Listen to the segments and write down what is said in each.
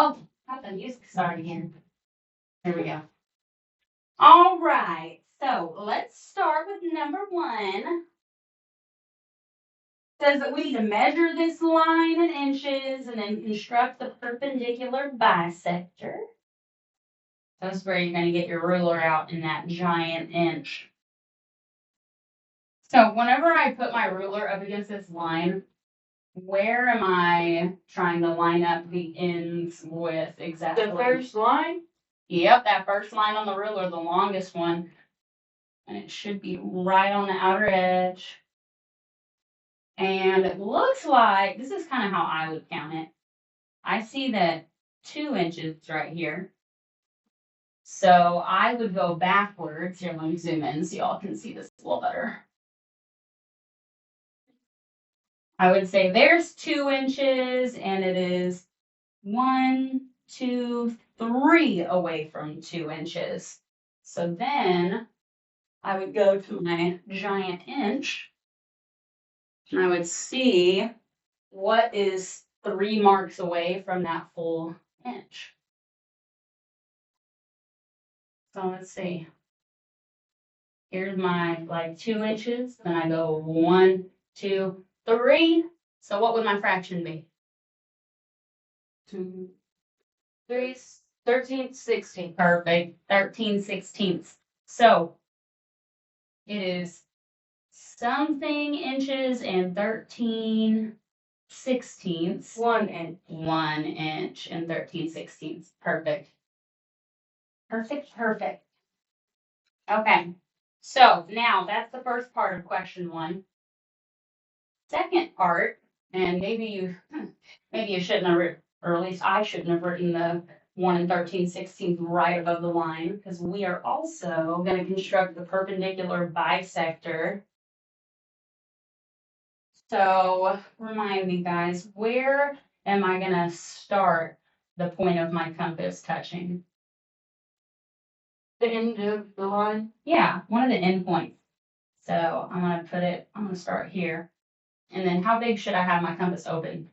Oh, got the music started again. There we go. All right, so let's start with number 1. Says that we need to measure this line in inches and then construct the perpendicular bisector. That's where you're going to get your ruler out in that giant inch. So whenever I put my ruler up against this line, where am I trying to line up the ends with exactly? The first line? Yep, that first line on the ruler, the longest one. And it should be right on the outer edge. And it looks like, this is kind of how I would count it. I see that 2 inches right here. So I would go backwards. Here, let me zoom in so y'all can see this a little better. I would say there's 2 inches and it is 1, 2, 3 away from 2 inches. So then I would go to my giant inch and I would see what is 3 marks away from that full inch. So let's see. Here's my 2 inches. Then I go 1, 2, 3. So what would my fraction be? 2, 3, 13, 16. Perfect. 13/16. So it is something inches and 13/16. 1 inch. 1 inch and 13/16. Perfect. Perfect. Okay. So now that's the first part of question 1. Second part, and maybe you shouldn't have or at least I shouldn't have written the 1 and 13/16 right above the line, because we are also going to construct the perpendicular bisector. So remind me, guys, where am I going to start the point of my compass touching? The end of the line? Yeah, one of the end points. So I'm going to start here. And then how big should I have my compass open?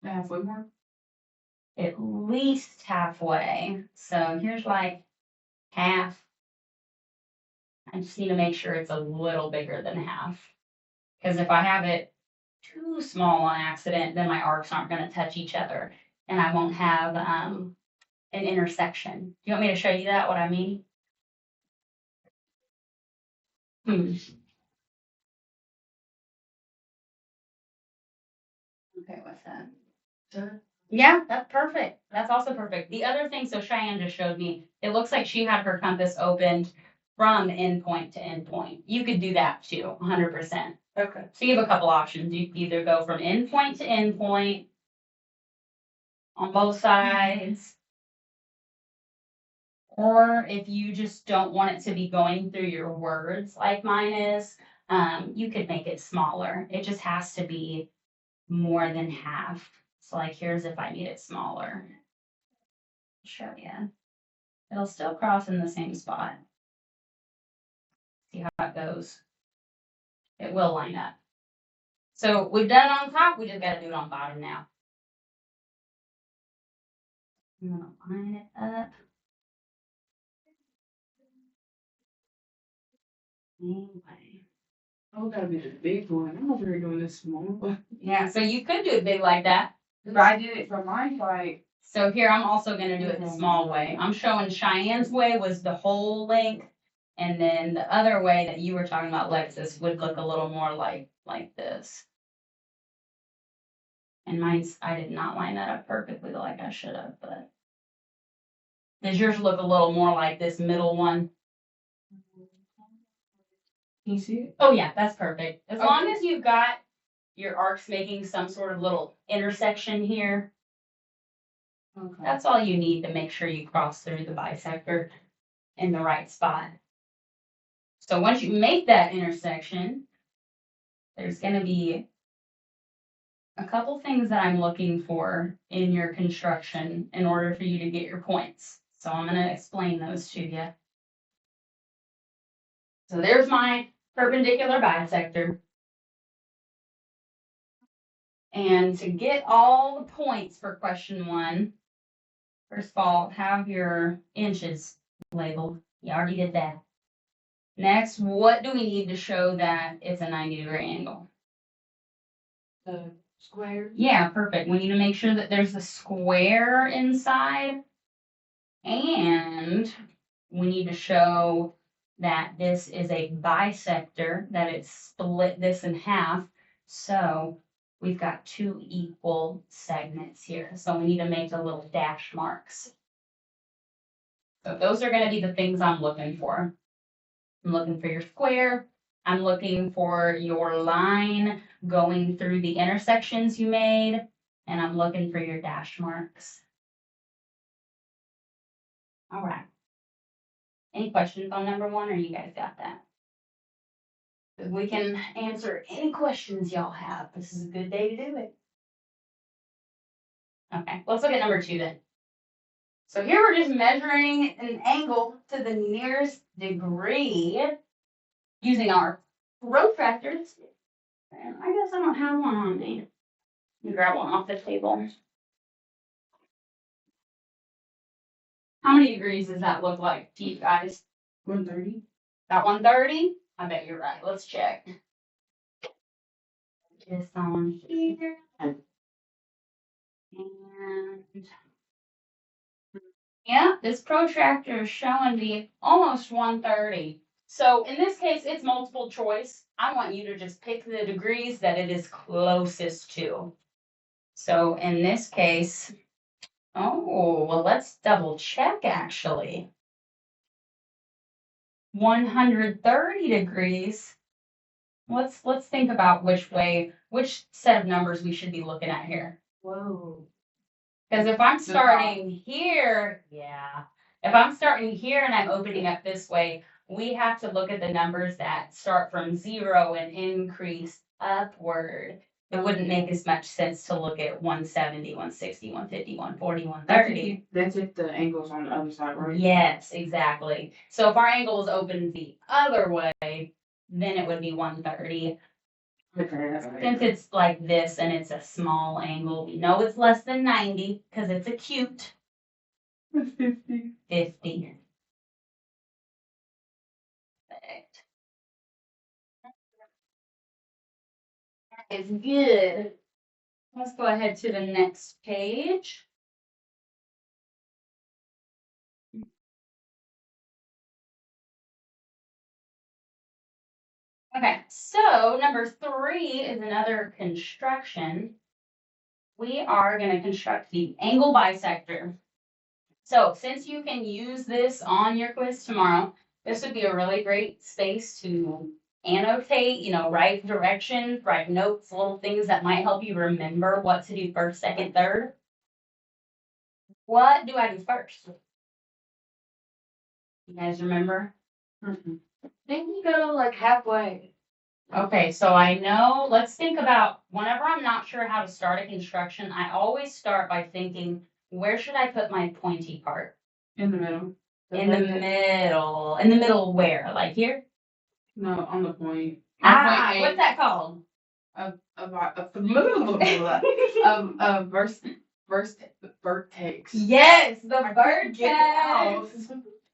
Halfway mark? At least halfway. So here's like half. I just need to make sure it's a little bigger than half. Because if I have it too small on accident, then my arcs aren't going to touch each other. And I won't have an intersection. Do you want me to show you that, what I mean? Okay, what's that? Sure. Yeah, that's perfect. That's also perfect. The other thing, so Cheyenne just showed me, it looks like she had her compass opened from endpoint to endpoint. You could do that too, 100%. Okay. So you have a couple options. You either go from endpoint to endpoint on both sides, or if you just don't want it to be going through your words like mine is, you could make it smaller. It just has to be more than half. So like here's if I made it smaller. Show you. It'll still cross in the same spot. See how it goes. It will line up. So we've done it on top, we just gotta do it on bottom now. I'm gonna line it up. Anyway. Oh, gotta be the big one. I'm over here doing this small one. Yeah, so you could do it big like that. But I did it for my fight. So here I'm also gonna do it the small way. I'm showing Cheyenne's way was the whole length, and then the other way that you were talking about, Lexus, would look a little more like this. And mine's, I did not line that up perfectly like I should have, but does yours look a little more like this middle one? Can you see it? Oh yeah, that's perfect. As Okay. long as you've got your arcs making some sort of little intersection here, Okay. that's all you need to make sure you cross through the bisector in the right spot. So once you make that intersection, there's going to be a couple things that I'm looking for in your construction in order for you to get your points. So I'm going to explain those to you. So there's my perpendicular bisector. And to get all the points for question 1, first of all, have your inches labeled. You already did that. Next, what do we need to show that it's a 90-degree angle? The square. Yeah, perfect. We need to make sure that there's a square inside. And we need to show that this is a bisector, that it's split this in half. So we've got 2 equal segments here. So we need to make the little dash marks. So those are going to be the things I'm looking for. I'm looking for your square. I'm looking for your line going through the intersections you made. And I'm looking for your dash marks. All right. Any questions on number 1, or you guys got that? We can answer any questions y'all have. This is a good day to do it. Okay, let's look at number 2 then. So here we're just measuring an angle to the nearest degree using our protractors. And I guess I don't have one on me. Let me grab one off the table. How many degrees does that look like to you guys? 130. About 130? I bet you're right. Let's check. This on here. And yeah, this protractor is showing me almost 130. So in this case, it's multiple choice. I want you to just pick the degrees that it is closest to. So in this case, oh, well, let's double check actually. 130 degrees. Let's think about which set of numbers we should be looking at here. Whoa. Because if I'm starting here, yeah. If I'm starting here and I'm opening up this way, we have to look at the numbers that start from 0 and increase upward. It wouldn't make as much sense to look at 170, 160, 150, 140, 130. That's if the angle's on the other side, right? Yes, exactly. So if our angle is open the other way, then it would be 130. Okay, that's right. Since it's like this and it's a small angle, we know it's less than 90 because it's acute. 50. 50. Perfect. That is good. Let's go ahead to the next page. Okay, so number 3 is another construction. We are going to construct the angle bisector. So since you can use this on your quiz tomorrow, this would be a really great space to annotate, write directions, write notes, little things that might help you remember what to do first, second, third. What do I do first? You guys remember? Mm-hmm. Didn't you go like halfway? Okay, so I know, let's think about whenever I'm not sure how to start a construction, I always start by thinking, where should I put my pointy part? In the middle. In the middle. In the middle where? Like here? No, on the point. What's that called? Vertex. Yes, the vertex.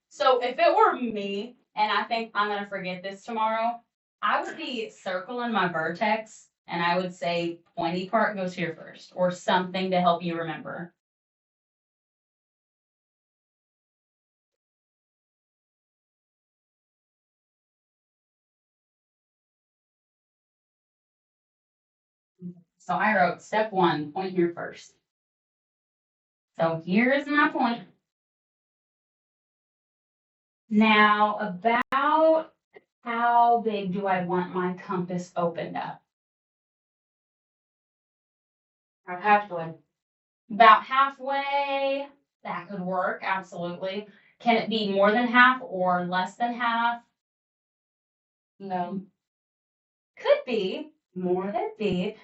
So if it were me, and I think I'm gonna forget this tomorrow, I would be circling my vertex, and I would say pointy part goes here first, or something to help you remember. So I wrote step 1, point here first. So here is my point. Now, about how big do I want my compass opened up? Halfway. About halfway, that could work, absolutely. Can it be more than half or less than half? No. Could be. More. Could be.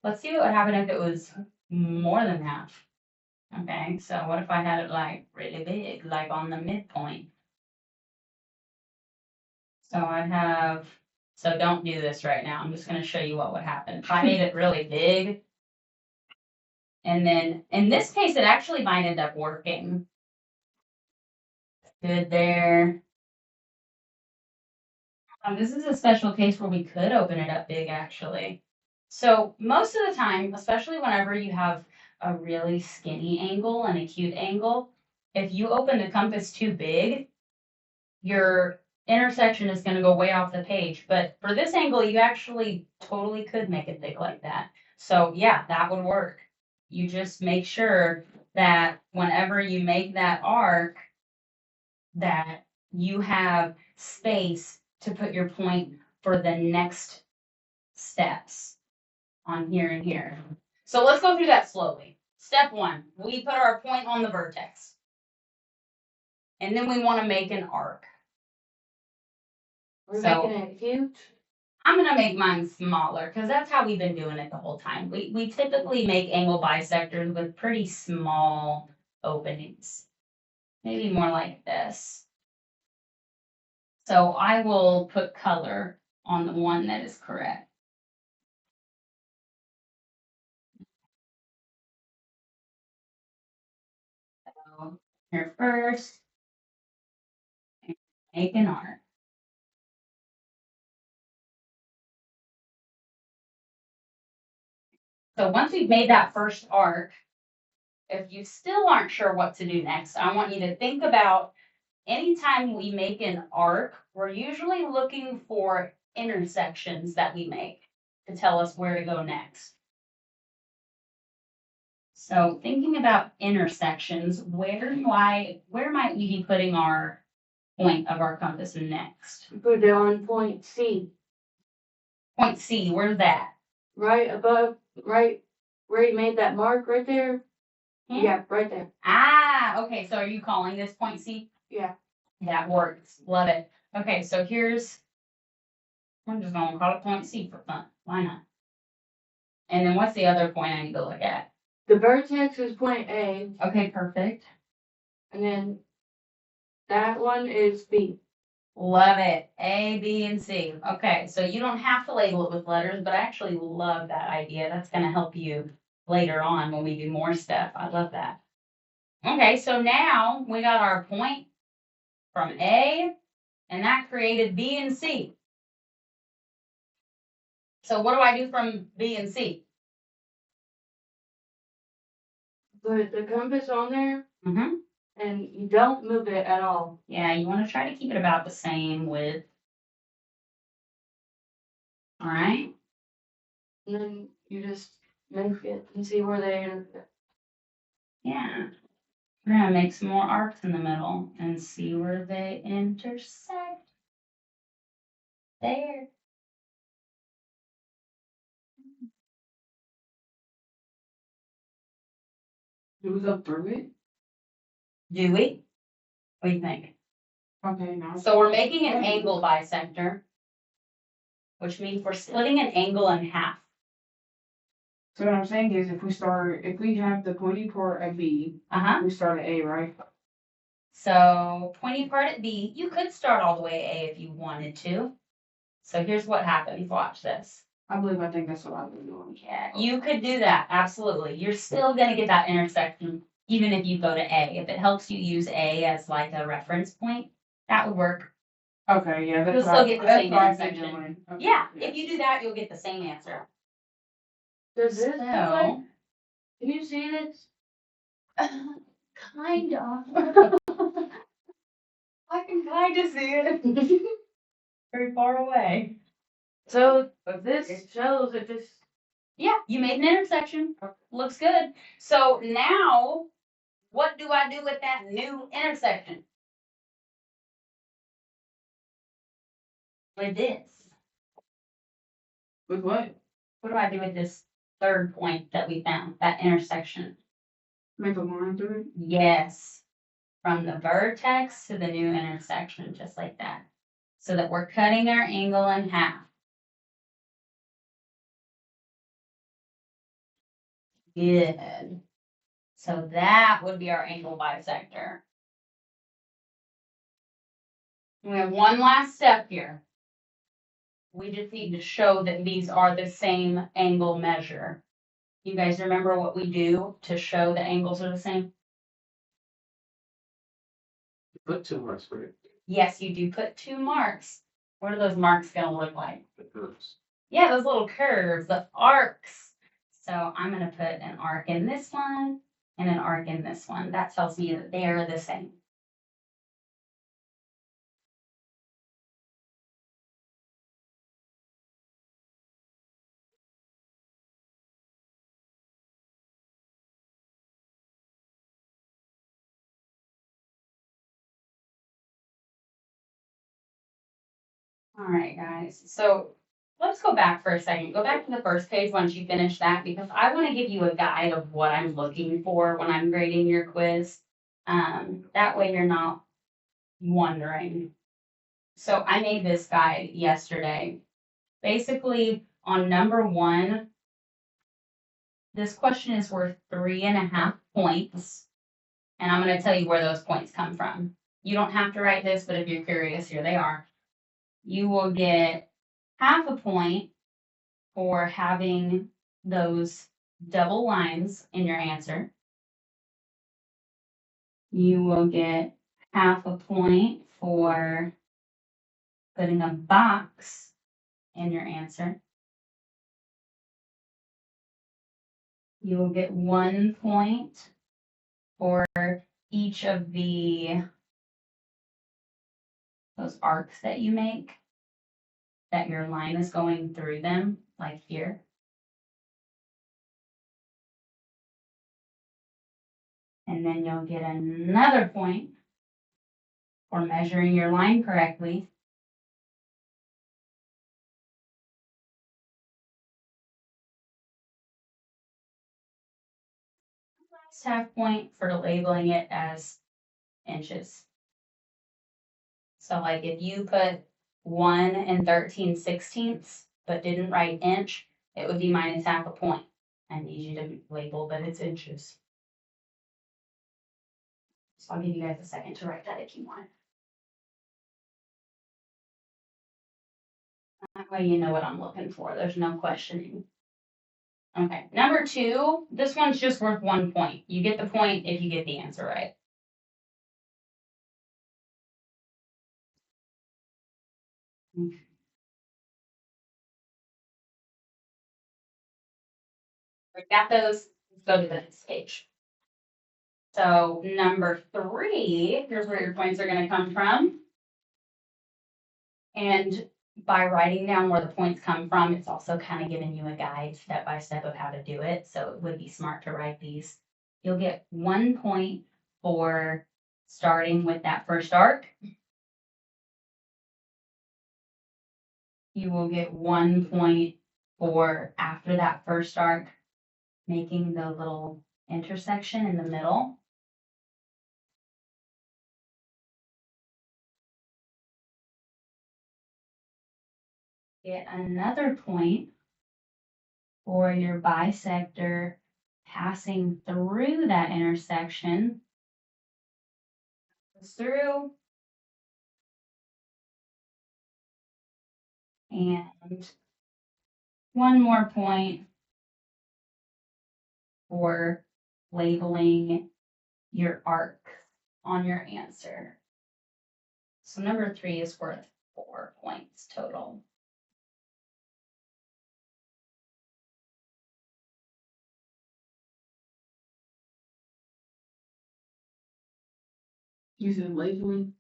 Let's see what would happen if it was more than half. Okay, so what if I had it like really big, like on the midpoint? So I'd have So don't do this right now. I'm just going to show you what would happen. If I made it really big, and then in this case, it actually might end up working. Good there. This is a special case where we could open it up big, actually. So most of the time, especially whenever you have a really skinny angle and acute angle, if you open the compass too big, your intersection is going to go way off the page. But for this angle, you actually totally could make it big like that. So yeah, that would work. You just make sure that whenever you make that arc, that you have space to put your point for the next steps on here and here. So let's go through that slowly. Step one, we put our point on the vertex. And then we want to make an arc. We're So- making it huge. I'm going to make mine smaller because that's how we've been doing it the whole time. We typically make angle bisectors with pretty small openings. Maybe more like this. So I will put color on the one that is correct. So here first, make an arc. So once we've made that first arc, if you still aren't sure what to do next, I want you to think about anytime we make an arc, we're usually looking for intersections that we make to tell us where to go next. So thinking about intersections, where might we be putting our point of our compass next? Put it on point C, Point C, where's that? right above, right where you made that mark right there. Yeah, right there. Ah, okay, so are you calling this point C? Yeah. That works, love it. Okay, so I'm just gonna call it point C for fun, why not? And then what's the other point I need to look at? The vertex is point A, Okay, perfect. and then that one is B. Love it. A, B, and C. Okay, so you don't have to label it with letters, but I actually love that idea. That's going to help you later on when we do more stuff. I love that. Okay, so now we got our point from A, and that created B and C. So what do I do from B and C? Put the compass on there, Mm-hmm. and you don't move it at all. Yeah, you want to try to keep it about the same width. All right. And then you just make it and see where they intersect. Yeah. We're going to make some more arcs in the middle and see where they intersect. There. Do we go through it? Do we? What do you think? Okay, now. So we're making an angle bisector, which means we're splitting an angle in half. So what I'm saying is if we have the pointy part at B, Uh-huh. we start at A, right? So pointy part at B, you could start all the way at A if you wanted to. So here's what happens. Watch this. I think that's what I've been doing. Yeah, you could do that. Absolutely. You're still going to get that intersection even if you go to A. If it helps you use A as like a reference point, that would work. Okay, yeah, that's You'll what still I- get the that's same what I've been intersection. doing. Okay, Yeah, if you do that, you'll get the same answer. Does this look like? So, Can you see this? kind of. I can kind of see it. Very far away. So if this shows that this. Yeah, you made an intersection. Looks good. So now, what do I do with that new intersection? With this. With what? What do I do with this third point that we found, that intersection? Make a line through it? Yes. From the vertex to the new intersection, just like that. So that we're cutting our angle in half. Good. So that would be our angle bisector. We have one last step here. We just need to show that these are the same angle measure. You guys remember what we do to show the angles are the same? Put 2 marks for it. Yes, you do put 2 marks. What are those marks gonna look like? The curves. Yeah, those little curves, the arcs. So I'm gonna put an arc in this one and an arc in this one. That tells me that they are the same. All right, guys. So let's go back for a second. Go back to the first page once you finish that, because I want to give you a guide of what I'm looking for when I'm grading your quiz. That way you're not wondering. So I made this guide yesterday. Basically, on number 1, this question is worth 3.5 points. And I'm going to tell you where those points come from. You don't have to write this, but if you're curious, here they are. You will get half a point for having those double lines in your answer. You will get half a point for putting a box in your answer. You will get 1 point for each of those arcs that you make, that your line is going through them, like here. And then you'll get another point for measuring your line correctly. Half point for labeling it as inches. So like if you put 1 and 13/16 but didn't write inch, it would be minus half a point. I need you to label that it's inches. So I'll give you guys a second to write that if you want. That way you know what I'm looking for. There's no questioning. Okay, number 2, this one's just worth 1 point. You get the point if you get the answer right. Okay. We got those. Let's go to the next page. So number 3, here's where your points are going to come from. And by writing down where the points come from, it's also kind of giving you a guide step by step of how to do it. So it would be smart to write these. You'll get 1 point for starting with that first arc. You will get 1 point for after that first arc, making the little intersection in the middle. Get another point for your bisector passing through that intersection. Goes through. And 1 more point for labeling your arc on your answer. So number 3 is worth 4 points total. Using labeling.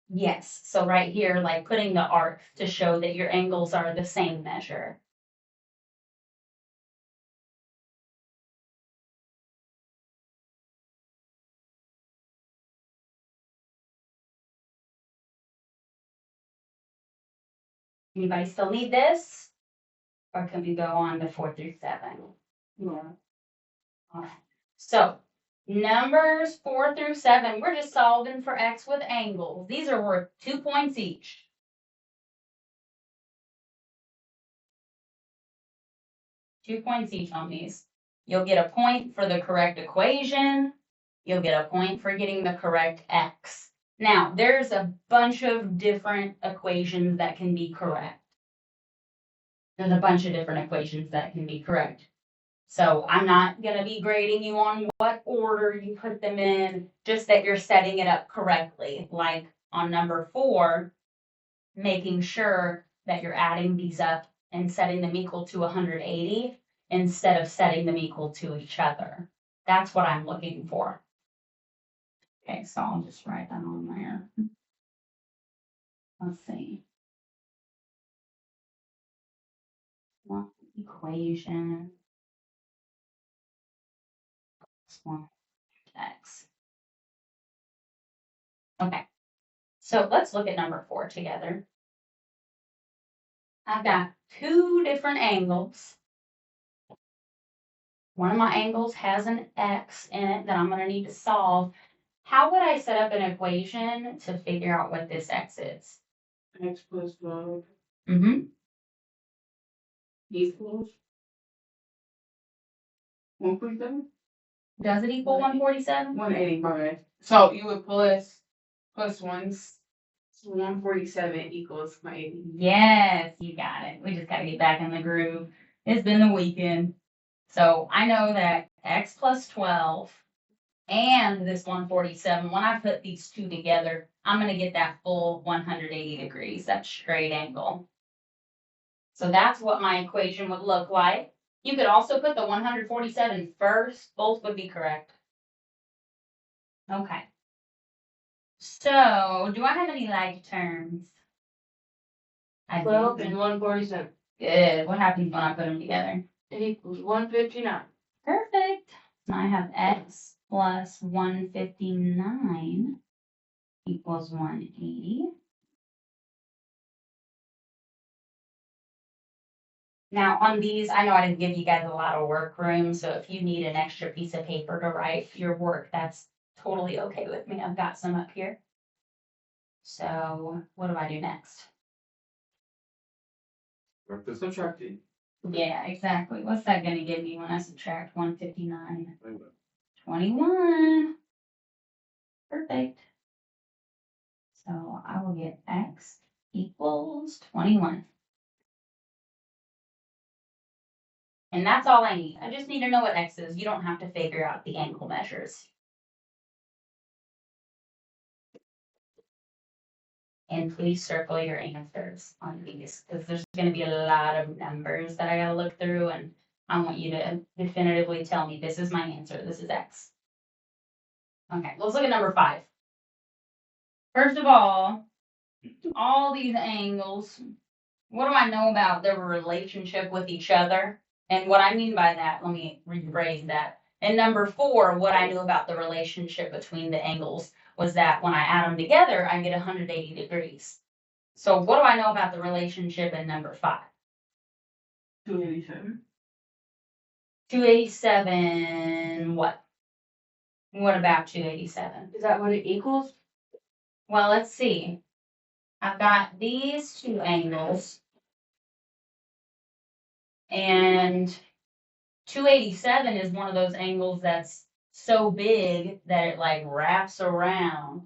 Yes, so right here, like putting the arc to show that your angles are the same measure. Anybody still need this? Or can we go on to 4 through 7? Yeah. All right. So numbers 4 through 7, we're just solving for x with angles. These are worth 2 points each. Two points each on these. You'll get a point for the correct equation. You'll get a point for getting the correct x. Now, there's a bunch of different equations that can be correct. There's a bunch of different equations that can be correct. So I'm not gonna be grading you on what order you put them in, just that you're setting it up correctly. Like on number 4, making sure that you're adding these up and setting them equal to 180 instead of setting them equal to each other. That's what I'm looking for. Okay, so I'll just write that on there. Let's see. One equation. One x. Okay, so let's look at number 4 together. I've got 2 different angles. One of my angles has an x in it that I'm going to need to solve. How would I set up an equation to figure out what this x is? X plus 12 Mm-hmm. equals 147? Does it equal 147? 185. So you would plus 147 equals my 80. Yes, you got it. We just got to get back in the groove. It's been the weekend. So I know that x plus 12 and this 147, when I put these 2 together, I'm going to get that full 180 degrees, that straight angle. So that's what my equation would look like. You could also put the 147 first. Both would be correct. Okay. So, do I have any like terms? I 12 do. and 147. Good. What happens when I put them together? It equals 159. Perfect. I have x plus 159 equals 180. Now on these, I know I didn't give you guys a lot of work room, so if you need an extra piece of paper to write your work, that's totally okay with me. I've got some up here. So what do I do next? Work the subtracting. Yeah, exactly. What's that gonna give me when I subtract 159? 21. Perfect. So I will get x equals 21. And that's all I need. I just need to know what x is. You don't have to figure out the angle measures. And please circle your answers on these, because there's going to be a lot of numbers that I got to look through, and I want you to definitively tell me this is my answer, this is x. Okay, let's look at number 5. First of all these angles, what do I know about their relationship with each other? And what I mean by that, let me rephrase that. In number 4, what I knew about the relationship between the angles was that when I add them together, I get 180 degrees. So what do I know about the relationship in number 5? 287. 287, what? What about 287? Is that what it equals? Well, let's see. I've got these 2 angles. And 287 is one of those angles that's so big that it like wraps around.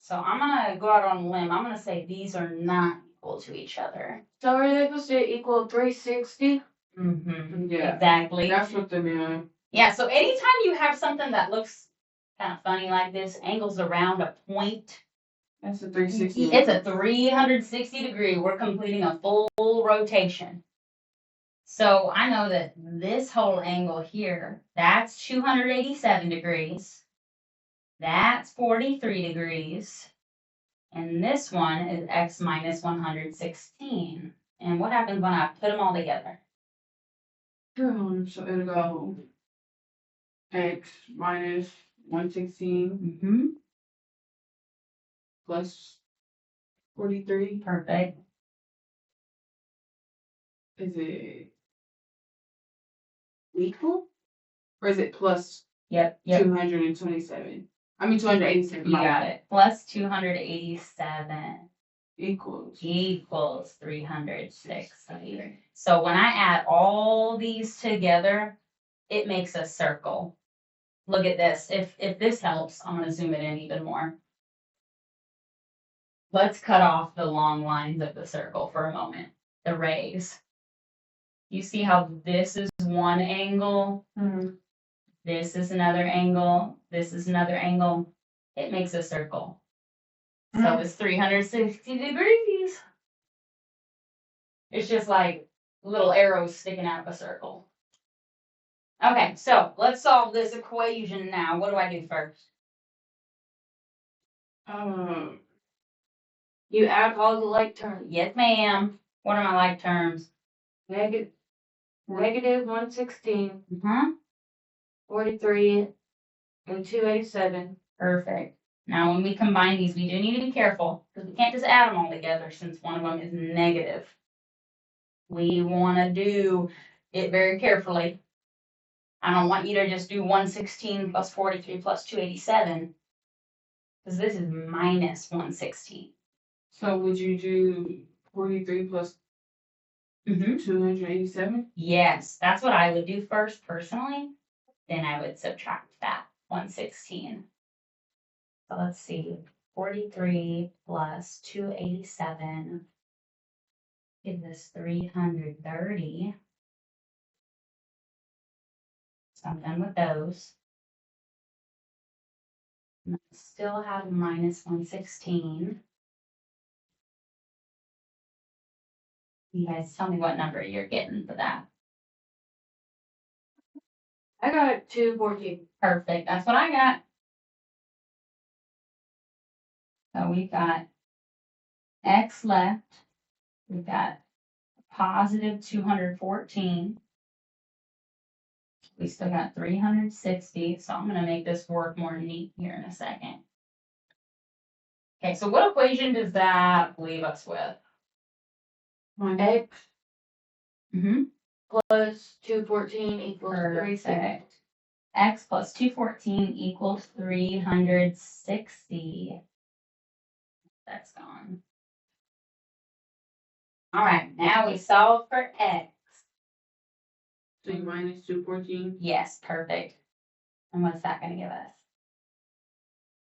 So I'm gonna go out on a limb. I'm gonna say these are not equal to each other. So are they supposed to equal 360? Mm-hmm. Yeah. Exactly. That's what the man. Yeah, so anytime you have something that looks kind of funny like this, angles around a point, That's a 360. it's a 360 degree. We're completing a full rotation. So I know that this whole angle here, that's 287 degrees. That's 43 degrees. And this one is x minus 116. And what happens when I put them all together? So it'll go x minus 116 Mm-hmm. plus 43. Perfect. Is it equal? Or is it plus Yep. 227? I mean 287. You got it. Plus 287 Equals. equals 360. So when I add all these together, it makes a circle. Look at this. If this helps, I'm going to zoom it in even more. Let's cut off the long lines of the circle for a moment. the rays. You see how this is one angle, Mhm. this is another angle, this is another angle. It makes a circle. So it's 360 degrees. It's just like little arrows sticking out of a circle. Okay, so let's solve this equation now. What do I do first? You add all the like terms. Yes, ma'am. What are my like terms? Negative 116, Uh-huh. 43, and 287. Perfect. Now, when we combine these, we do need to be careful because we can't just add them all together since one of them is negative. We want to do it very carefully. I don't want you to just do 116 plus 43 plus 287 because this is minus 116. So would you do 43 plus Mm-hmm. 287? Yes, that's what I would do first personally. Then I would subtract that 116. So let's see. 43 plus 287 gives us 330. So I'm done with those. And I still have minus 116. You guys tell me what number you're getting for that. I got 214. Perfect. That's what I got. So we've got x left. We've got positive 214. We still got 360. So I'm going to make this work more neat here in a second. Okay, so what equation does that leave us with? X Mm-hmm. plus 214 equals 360. Perfect. X plus 214 equals 360. That's gone. All right, now we solve for X. So you minus 214? Yes, perfect. And what's that going to give us?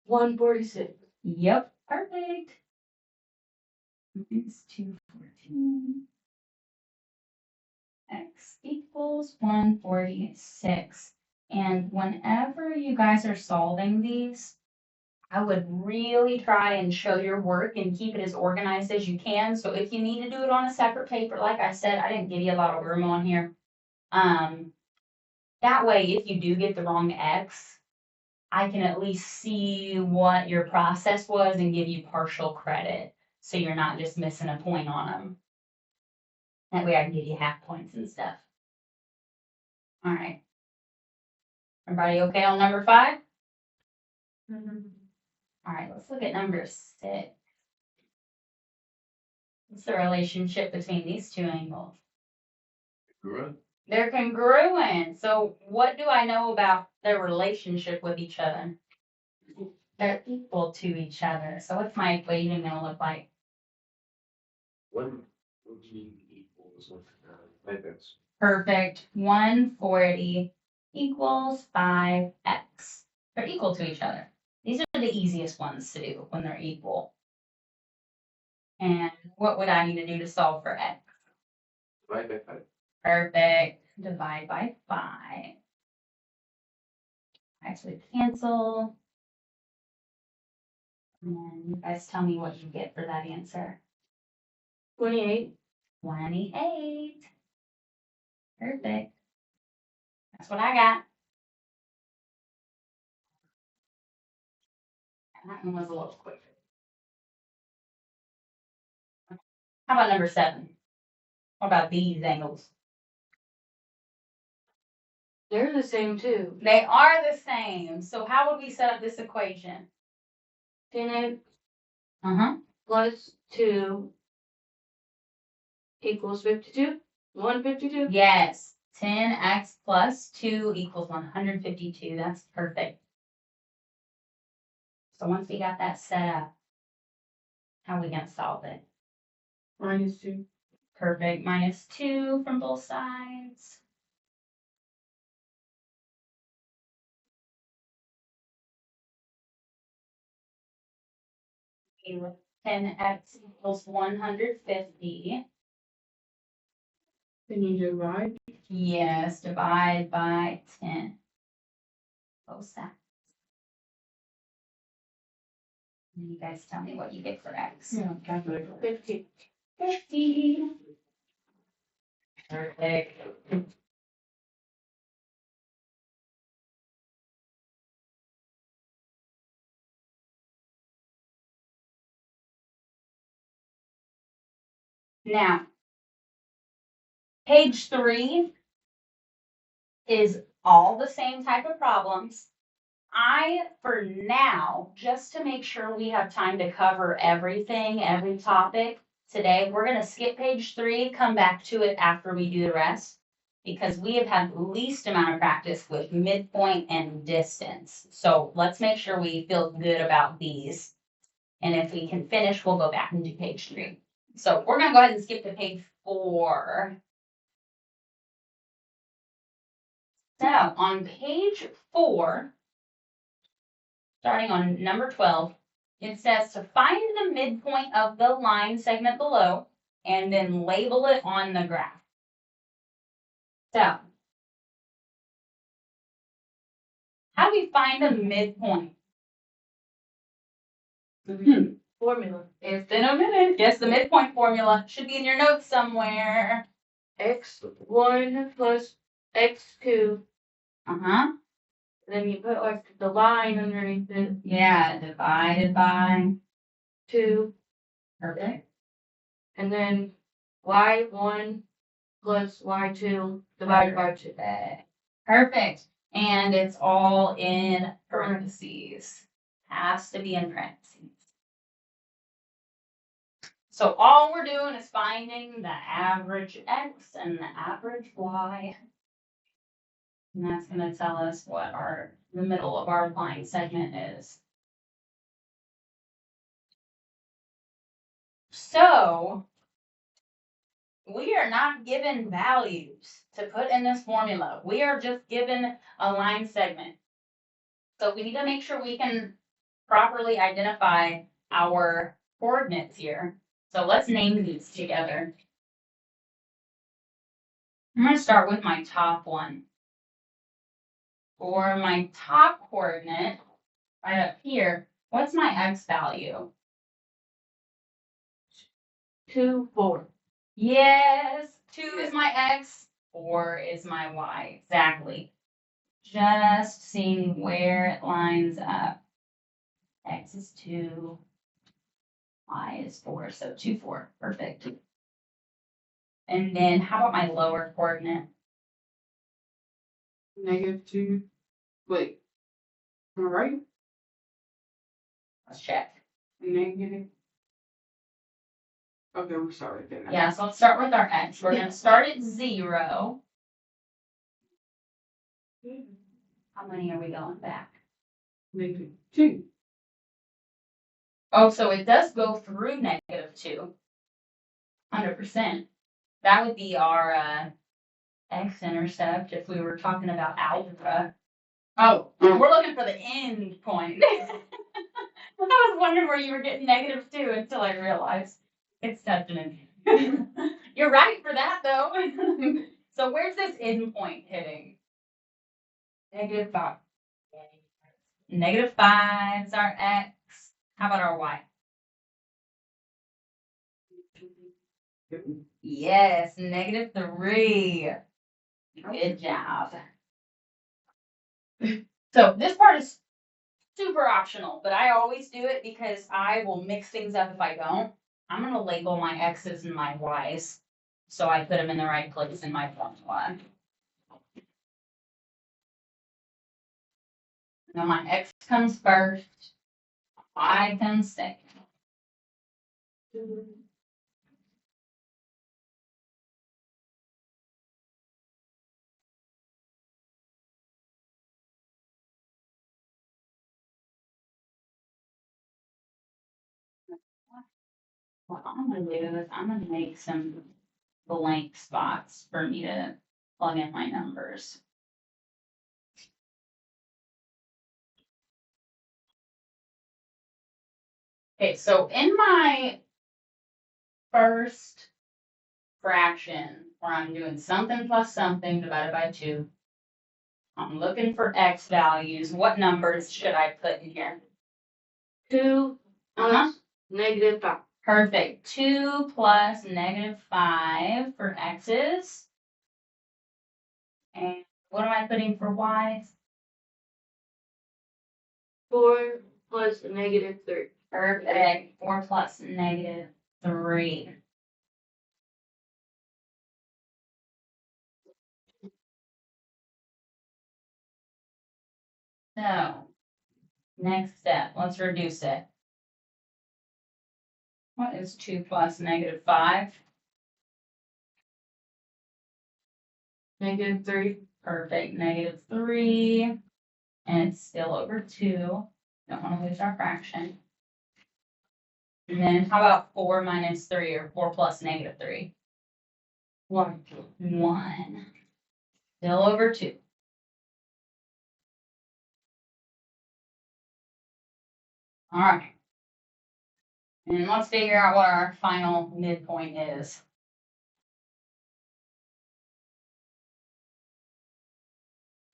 146. Yep, perfect. It's 214. X equals 146. And whenever you guys are solving these, I would really try and show your work and keep it as organized as you can. So if you need to do it on a separate paper, like I said, I didn't give you a lot of room on here. That way, if you do get the wrong X, I can at least see what your process was and give you partial credit. So you're not just missing a point on them. That way I can give you half points and stuff. All right. Everybody okay on number 5? All right, let's look at number 6. What's the relationship between these two angles? Good. They're congruent. So what do I know about their relationship with each other? They're equal to each other. So what's my equation going to look like? One would be equals with, like this. Perfect. 140 equals 5x. They're equal to each other. These are the easiest ones to do when they're equal. And what would I need to do to solve for x? Divide by 5. Perfect. Divide by 5. Actually cancel. And then you guys tell me what you get for that answer. 28. 28. Perfect. That's what I got. And that one was a little quicker. How about number 7? What about these angles? They're the same too. They are the same. So how would we set up this equation? 10x Uh-huh. plus 2 equals 52. 152. Yes. 10x plus 2 equals 152. That's perfect. So once we got that set up, how are we going to solve it? Minus 2. Perfect. Minus 2 from both sides. Okay, with 10x equals 150. Then you divide. Yes, divide by 10. Both sides. And you guys tell me what you get for x. Yeah, calculator. 50. 50. Perfect. Now, page 3 is all the same type of problems. For now, just to make sure we have time to cover everything, every topic today, we're going to skip page 3, come back to it after we do the rest, because we have had the least amount of practice with midpoint and distance. So let's make sure we feel good about these. And if we can finish, we'll go back and do page 3. So we're going to go ahead and skip to page 4. So on page 4, starting on number 12, it says to find the midpoint of the line segment below and then label it on the graph. So, how do we find the midpoint? Formula. It's in a minute. Yes, the midpoint formula should be in your notes somewhere. x1 plus x2. Uh-huh. Then you put like the line underneath it. Yeah, divided by 2. perfect. And then y1 plus y2 divided by 2. Perfect. And it's all in parentheses. Has to be in parentheses. So all we're doing is finding the average x and the average y. And that's going to tell us what the middle of our line segment is. So we are not given values to put in this formula. We are just given a line segment. So we need to make sure we can properly identify our coordinates here. So let's name these together. I'm going to start with my top one. For my top coordinate, right up here, what's my x value? 2, 4. Yes, 2 is my x, 4 is my y. Exactly. Just seeing where it lines up. X is 2, y is 4, so 2, 4. Perfect. And then how about my lower coordinate? -2. Wait. Am I right? Let's check. Negative. Okay, we're sorry. Then. Yeah, so let's start with our x. We're going to start at 0. How many are we going back? -2. Oh, so it does go through -2. 100%. That would be our x-intercept if we were talking about algebra. Oh, we're looking for the end point. I was wondering where you were getting -2 until I realized it's touching it. You're right for that, though. So where's this end point hitting? -5. -5 is our x. How about our y? Yes, -3. Good job. So this part is super optional, but I always do it because I will mix things up if I don't. I'm going to label my x's and my y's so I put them in the right place in my formula. Now my x comes first, y comes second. What I'm going to do is I'm going to make some blank spots for me to plug in my numbers. Okay, so in my first fraction where I'm doing something plus something divided by 2. I'm looking for x values. What numbers should I put in here? 2 Uh-huh. plus -5. Perfect. 2 plus -5 for x's. And what am I putting for y's? 4 plus -3. Perfect. 4 plus -3. So, next step, let's reduce it. What is 2 plus -5? -3. Perfect, -3. And it's still over 2. Don't want to lose our fraction. And then how about 4 minus 3 or 4 plus -3? 1. 1. Still over 2. All right. And let's figure out what our final midpoint is.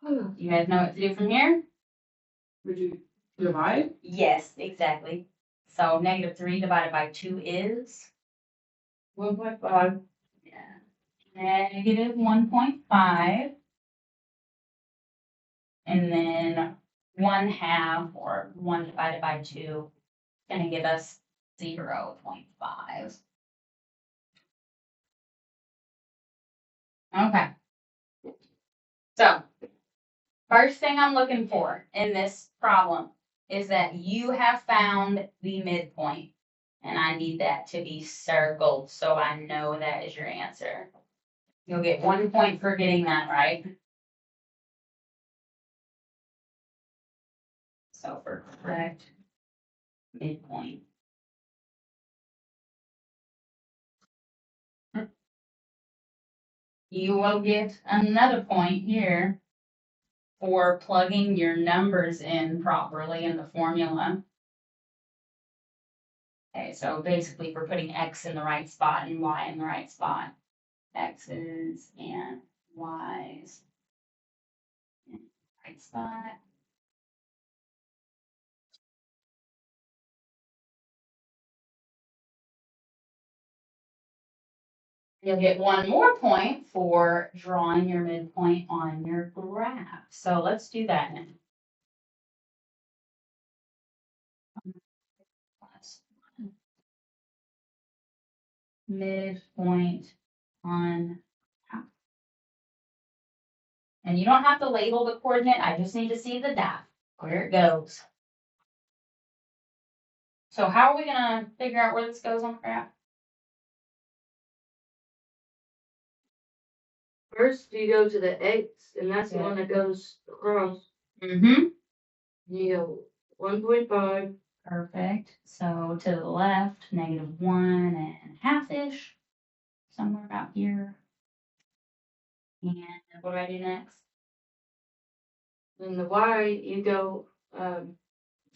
You guys know what to do from here? Would you divide? Yes, exactly. So -3 divided by 2 is? 1.5. Yeah. -1.5. And then 1/2 or 1 divided by 2 is going to give us 0.5. Okay. So, first thing I'm looking for in this problem is that you have found the midpoint. And I need that to be circled so I know that is your answer. You'll get 1 point for getting that right. So for correct midpoint. You will get another point here for plugging your numbers in properly in the formula. Okay, so basically for putting x in the right spot and y in the right spot. X's and y's in the right spot. You'll get 1 more point for drawing your midpoint on your graph. So let's do that now. Midpoint on graph. And you don't have to label the coordinate. I just need to see the dot, where it goes. So how are we going to figure out where this goes on the graph? First, you go to the x, and that's the one that goes across. Mm-hmm. You go 1.5. Perfect. So to the left, -1.5-ish. Somewhere about here. And what do I do next? Then the y, you go to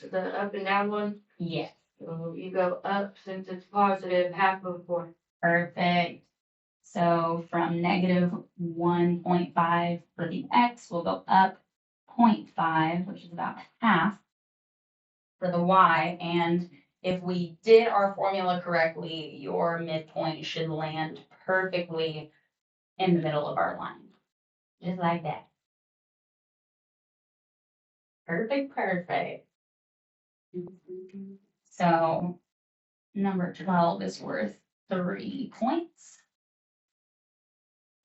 the up and down one. Yes. So you go up since it's positive, half of 4. Perfect. So from -1.5 for the x, we'll go up 0.5, which is about half for the y. And if we did our formula correctly, your midpoint should land perfectly in the middle of our line. Just like that. Perfect, perfect. So number 12 is worth 3 points.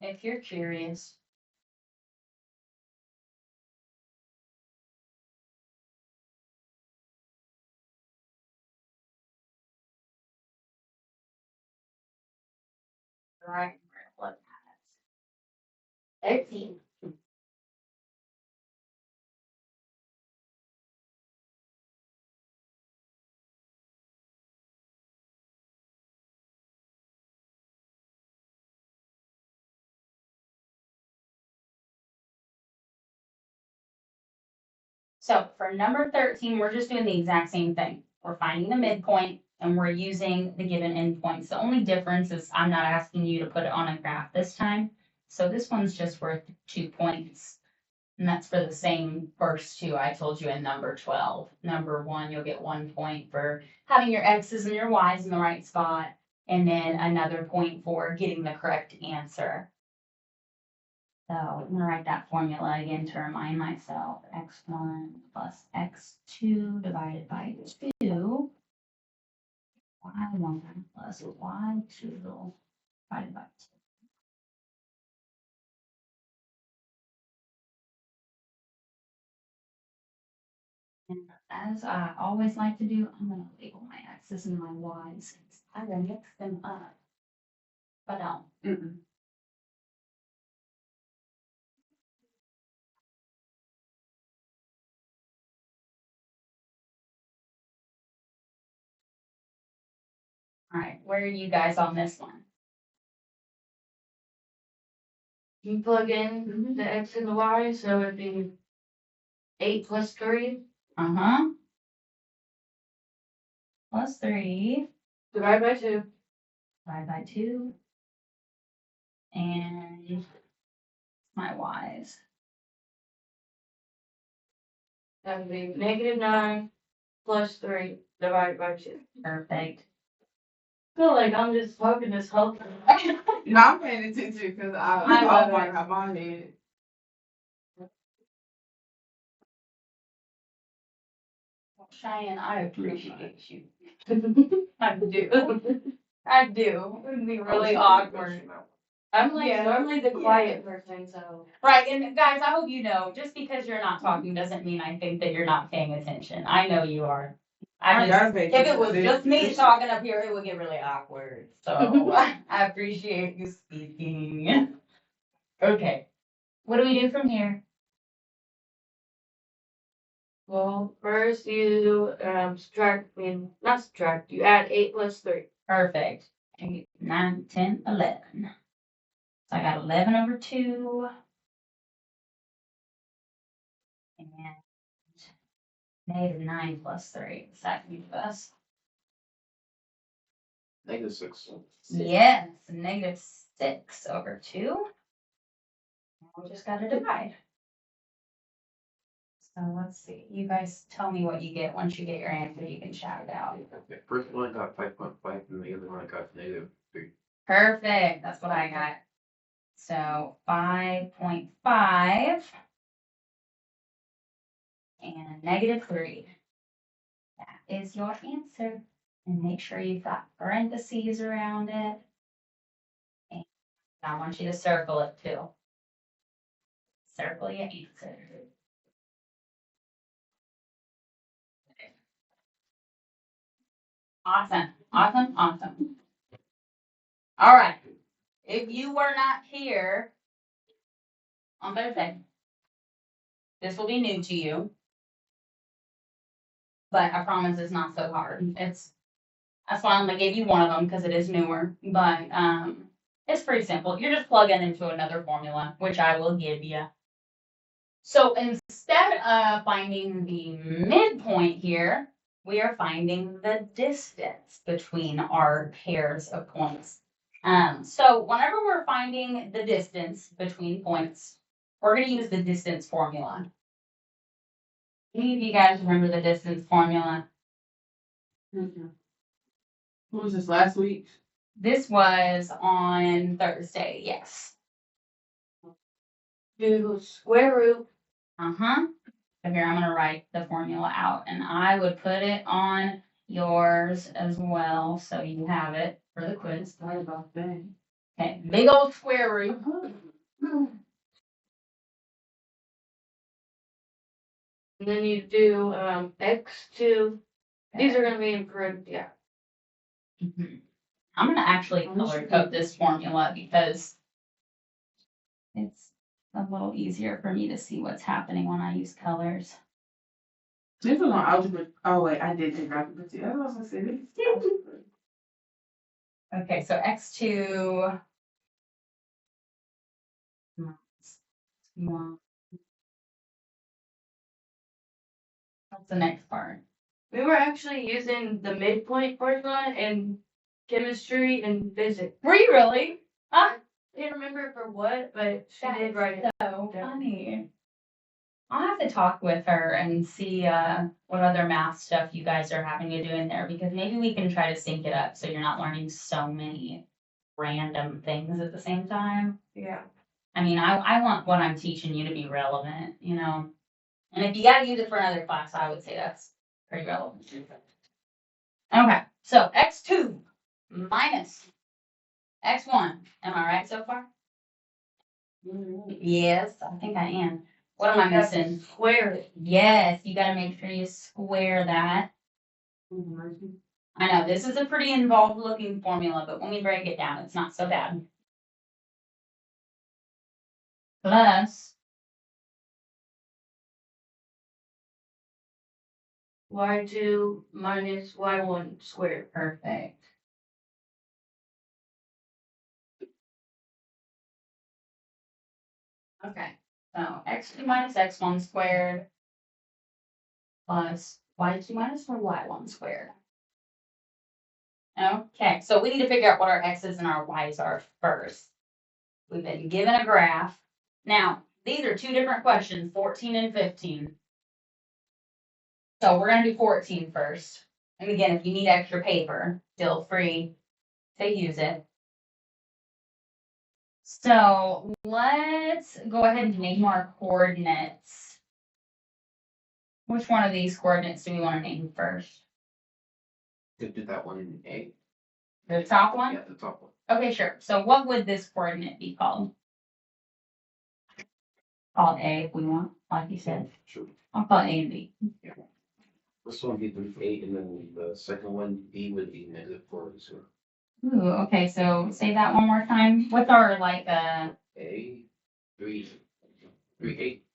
If you're curious. Right, look at it. 13. So for number 13, we're just doing the exact same thing. We're finding the midpoint and we're using the given endpoints. The only difference is I'm not asking you to put it on a graph this time. So this one's just worth 2 points. And that's for the same first two I told you in number 12. Number 1, you'll get 1 point for having your X's and your Y's in the right spot, and then another point for getting the correct answer. So I'm gonna write that formula again to remind myself. X1 plus X2 divided by 2. Y1 plus Y2 divided by 2. And as I always like to do, I'm gonna label my X's and my Y's since I gotta mix them up. But Mm-mm. all right, where are you guys on this one? You plug in the X and the Y, so it'd be 8 plus 3, Uh-huh. Plus 3 divided by 2. divided by 2. And my Y's. That would be -9 plus 3 divided by 2. Perfect. I feel like I'm just talking this whole time. No, I'm paying attention because I I love might it. have my head. Cheyenne, I appreciate you. I do. I do. It would be really awkward. I'm like Yeah. normally the quiet person, so. Right, and guys, I hope you know, just because you're not talking doesn't mean I think that you're not paying attention. I know you are. I gotta just, pay if it attention. was just me talking up here, it would get really awkward. So I appreciate you speaking. Okay, what do we do from here? Well, first you not subtract, you add 8 plus 3. Perfect. 8, 9, 10, 11. So I got 11 over 2. And -9 plus 3. Is that going to give us? -6. Yes, -6 over 2. We just got to divide. So let's see. You guys tell me what you get. Once you get your answer, you can shout it out. The first one got 5.5 and the other one got -3. Perfect. That's what I got. So 5.5 and -3. That is your answer. And make sure you've got parentheses around it. And I want you to circle it too. Circle your answer. Awesome, awesome, awesome. All right. If you were not here on Thursday, this will be new to you. But I promise it's not so hard. That's why I'm gonna give you one of them because it is newer. But it's pretty simple. You're just plugging into another formula, which I will give you. So instead of finding the midpoint here, we are finding the distance between our pairs of points. So whenever we're finding the distance between points, we're going to use the distance formula. Any of you guys remember the distance formula? Mm-mm. What was this last week? This was on Thursday, yes. Do square root. Uh-huh. So here I'm going to write the formula out, and I would put it on yours as well, so you have it for the quiz. Sorry about that. Okay, big old square root. And then you do x2. These are going to be improved, yeah. Mhm. I'm going to actually color code this formula because it's a little easier for me to see what's happening when I use colors. This was on algebra. Oh wait, I did take algebra too. That's what I was gonna say. This is algebra. Okay, so x2 1. What's the next part? We were actually using the midpoint formula in chemistry and physics. Were you really? I can't remember for what, but she did write it. So funny. I'll have to talk with her and see what other math stuff you guys are having to do in there, because maybe we can try to sync it up so you're not learning so many random things at the same time. Yeah. I mean, I want what I'm teaching you to be relevant, you know? And if you gotta use it for another class, I would say that's pretty relevant. Okay, so x2 minus x1. Am I right so far? Yes, I think I am. What am I missing? Square it. Yes, you gotta make sure you square that. I know, this is a pretty involved looking formula, but when we break it down, it's not so bad. Plus y2 minus y1 squared. perfect. Okay, so x2 minus x1 squared plus y2 minus or y1 squared. Okay, so we need to figure out what our x's and our y's are first. We've been given a graph. Now, these are two different questions, 14 and 15. So we're gonna do 14 first. And again, if you need extra paper, feel free to use it. So let's go ahead and name our coordinates. Which one of these coordinates do we want to name first? Could do that one in A. The top one? Yeah, the top one. Okay, sure. So what would this coordinate be called? Call it A if we want, like you said. Sure. I'll call it A and B. This one would be 8, and then the second one, B, would be -4. So Ooh, okay, so say that one more time. What's our A, 3, 8.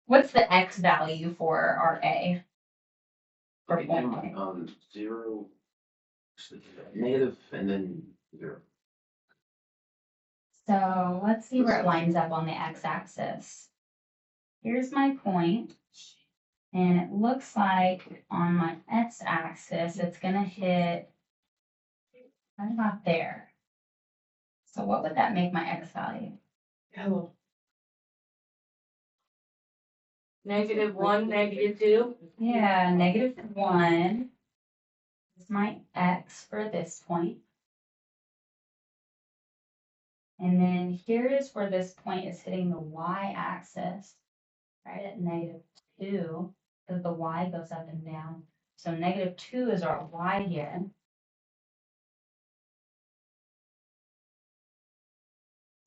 what's the x value for our A? For Okay, point A. 0, negative, and then 0. So let's see where it lines up on the x-axis. Here's my point, and it looks like on my x-axis, it's gonna hit right about there. So what would that make my x value? Hello. -1, -2. Yeah, -1 is my x for this point. And then here is where this point is hitting the y-axis, right at -2, because the y goes up and down. So -2 is our y here.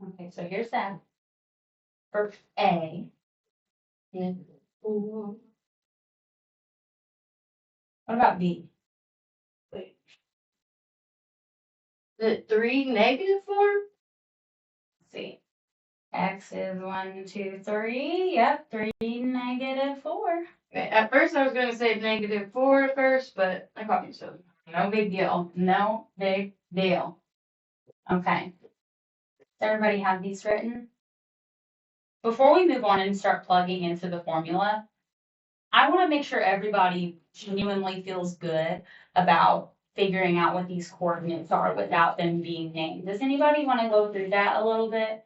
Okay, so here's that for A. -4. What about B? The 3 -4? Let's see. X is 1, 2, 3. Yep, 3 -4. At first I was gonna say -4 at first, but I got myself. No big deal. No big deal. Okay. Does everybody have these written? Before we move on and start plugging into the formula, I want to make sure everybody genuinely feels good about figuring out what these coordinates are without them being named. Does anybody want to go through that a little bit?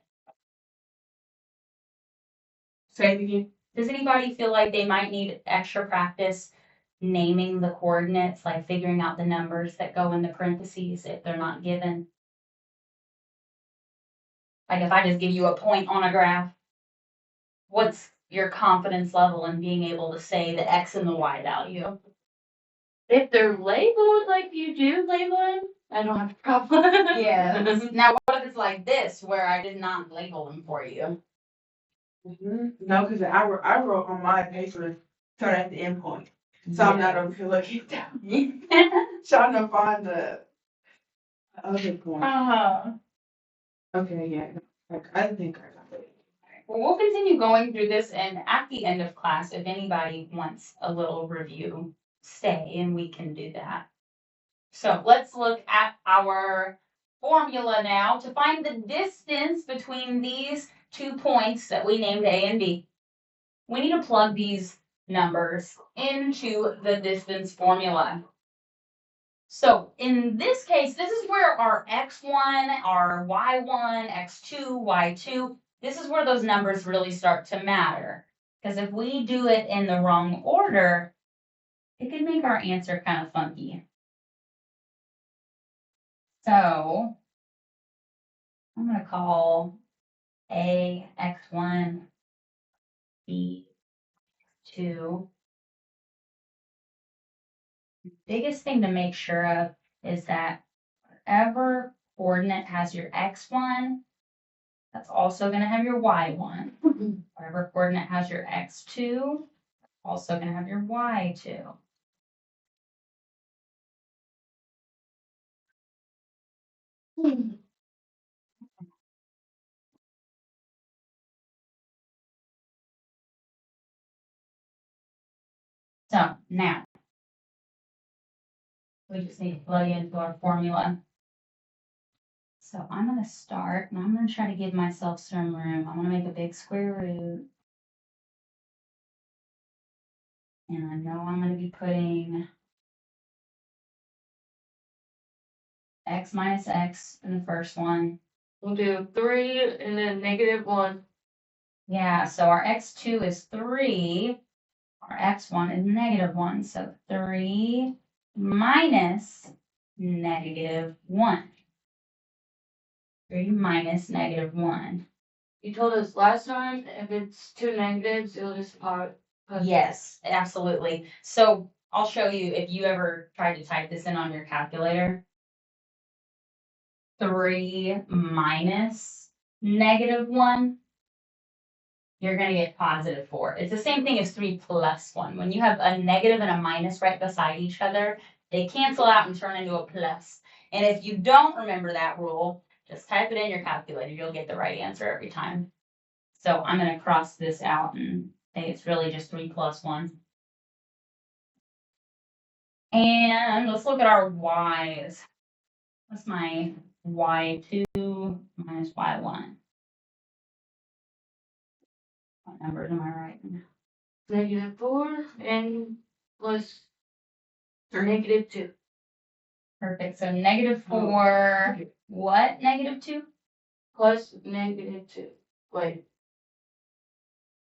Say it again. Does anybody feel like they might need extra practice naming the coordinates, like figuring out the numbers that go in the parentheses if they're not given? Like if I just give you a point on a graph, what's your confidence level in being able to say the x and the y value? If they're labeled like you do label them, I don't have a problem. Yes. Now what if it's like this, where I did not label them for you? No, because I wrote on my paper, turn at the end point. So I'm not over here looking down, trying to find the other point. Okay, yeah. Like, I think I got it. Well, we'll continue going through this, and at the end of class, if anybody wants a little review, stay and we can do that. So let's look at our formula now to find the distance between these 2 points that we named A and B. We need to plug these numbers into the distance formula. So in this case, this is where our x1, our y1, x2, y2, this is where those numbers really start to matter. Because if we do it in the wrong order, it can make our answer kind of funky. So I'm going to call A x1, B 2. Biggest thing to make sure of is that whatever coordinate has your x1, that's also going to have your y1. Whatever coordinate has your x2, also going to have your y2. So now we just need to plug into our formula. So I'm going to start, and I'm going to try to give myself some room. I'm going to make a big square root. And I know I'm going to be putting x minus x in the first one. We'll do 3 and then -1. Yeah, so our x2 is 3. Our x1 is -1. So 3 minus -1. 3 minus -1. You told us last time if it's 2 negatives, it'll just pop. Yes, absolutely. So I'll show you if you ever tried to type this in on your calculator. 3 minus -1, you're going to get +4. It's the same thing as 3 plus 1. When you have a negative and a minus right beside each other, they cancel out and turn into a plus. And if you don't remember that rule, just type it in your calculator. You'll get the right answer every time. So I'm going to cross this out and say it's really just 3 plus 1. And let's look at our y's. What's my y2 minus y1? What numbers am I writing? -4 and plus -2. Perfect. So -4. What? -2? Plus -2. Wait.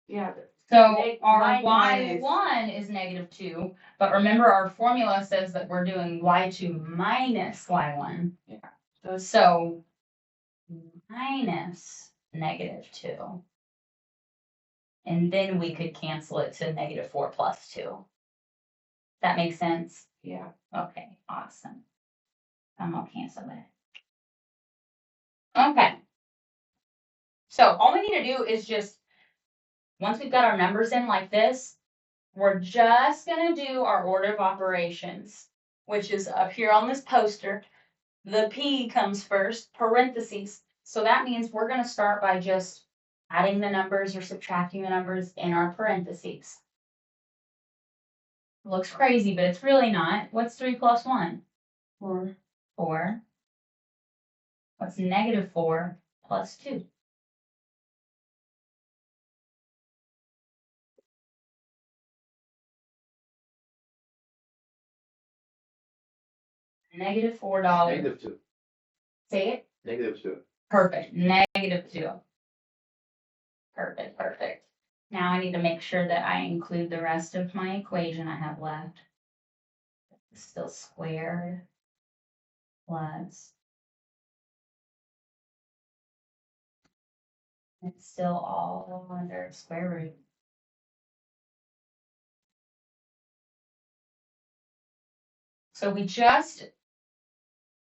Yeah. So our minus- y1 is -2, but remember our formula says that we're doing y2 minus y1. Yeah. So minus -2. And then we could cancel it to -4 plus 2. That makes sense? Yeah. Okay, awesome. I'm gonna cancel it. Okay. So all we need to do is just, once we've got our numbers in like this, we're just gonna do our order of operations, which is up here on this poster. The P comes first, parentheses. So that means we're gonna start by just adding the numbers or subtracting the numbers in our parentheses. Looks crazy, but it's really not. What's 3 plus 1? 4. 4. What's -4 plus 2? -$4. -2. Say it. -2. Perfect. -2. Perfect, perfect. Now I need to make sure that I include the rest of my equation I have left. It's still squared plus. It's still all under square root. So we just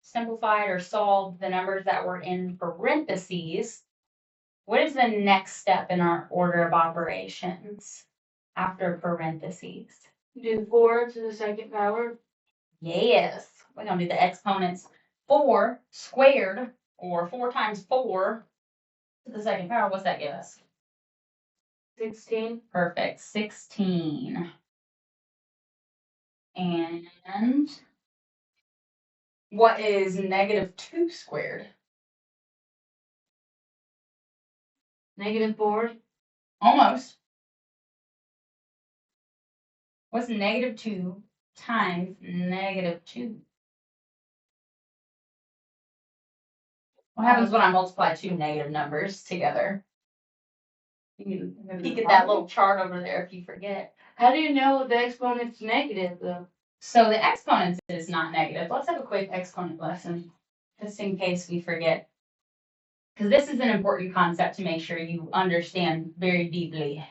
simplified or solved the numbers that were in parentheses. What is the next step in our order of operations after parentheses? Do 4 to the second power. Yes, we're gonna do the exponents. 4 squared, or 4 times 4 to the second power. What's that give us? 16. Perfect, 16. And what is -2 squared? -4. Almost. What's -2 times -2? What happens when I multiply two negative numbers together? You can peek at that little chart over there if you forget. How do you know the exponent's negative though? So the exponent is not negative. Let's have a quick exponent lesson, just in case we forget. Because this is an important concept to make sure you understand very deeply.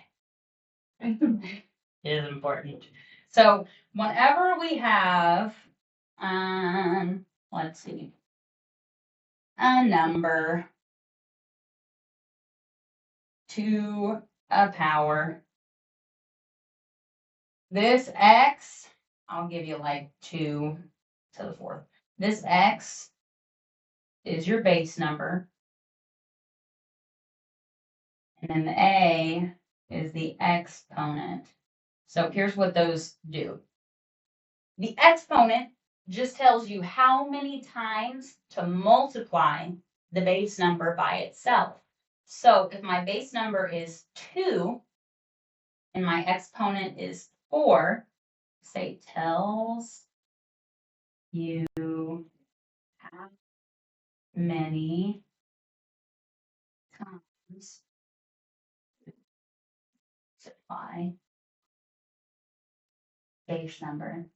It is important. So whenever we have, let's see, a number to a power, this x, I'll give you like 2 to the 4th. This x is your base number. And then the a is the exponent. So here's what those do. The exponent just tells you how many times to multiply the base number by itself. So if my base number is 2 and my exponent is 4, say tells you how many times multiply base number.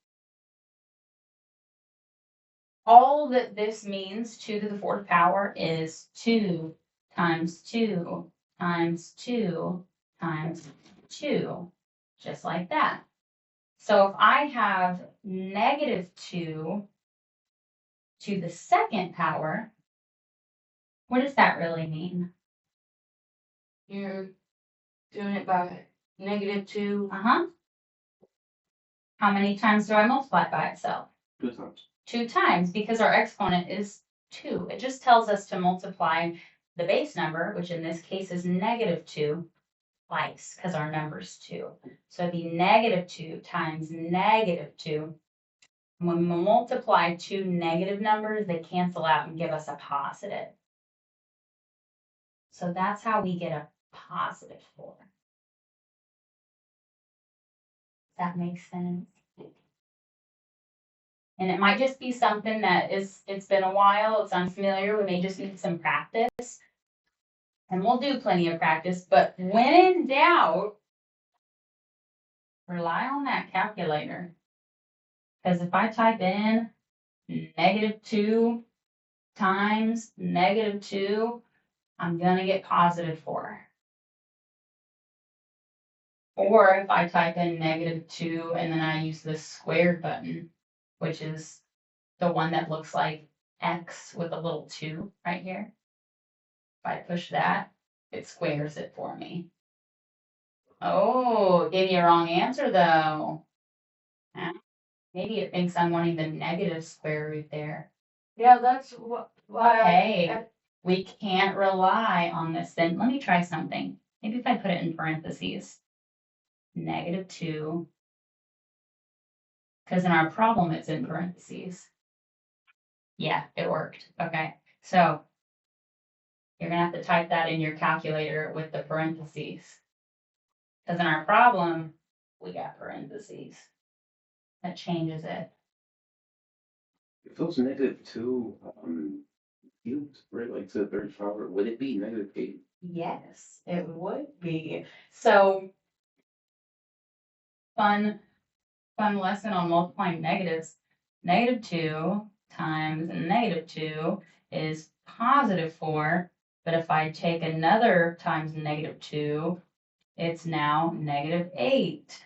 All that this means, 2 to the 4th power, is 2 times 2 times 2 times 2, just like that. So if I have -2 to the 2nd power, what does that really mean? You're doing it by -2. How many times do I multiply it by itself? 2 times. 2 times, because our exponent is 2. It just tells us to multiply the base number, which in this case is -2, twice, because our number's 2. So it'd be -2 times -2. When we multiply two negative numbers, they cancel out and give us a positive. So that's how we get a positive 4. Does that make sense? And it might just be something that it's been a while, it's unfamiliar, we may just need some practice. And we'll do plenty of practice, but when in doubt, rely on that calculator. Because if I type in -2 times -2, I'm gonna get +4. Or if I type in -2 and then I use the squared button, which is the one that looks like X with a little 2 right here. If I push that, it squares it for me. Oh, it gave you a wrong answer though. Maybe it thinks I'm wanting the negative square root there. Yeah, that's why Okay, we can't rely on this. Then let me try something. Maybe if I put it in parentheses, -2, because in our problem it's in parentheses. Yeah, it worked. Okay, so you're gonna have to type that in your calculator with the parentheses. Because in our problem, we got parentheses. That changes it. If it was -2, cubed, right, like to the 3rd power, would it be -8? Yes, it would be. So fun lesson on multiplying negatives. -2 times -2 is +4, but if I take another times -2, it's now -8.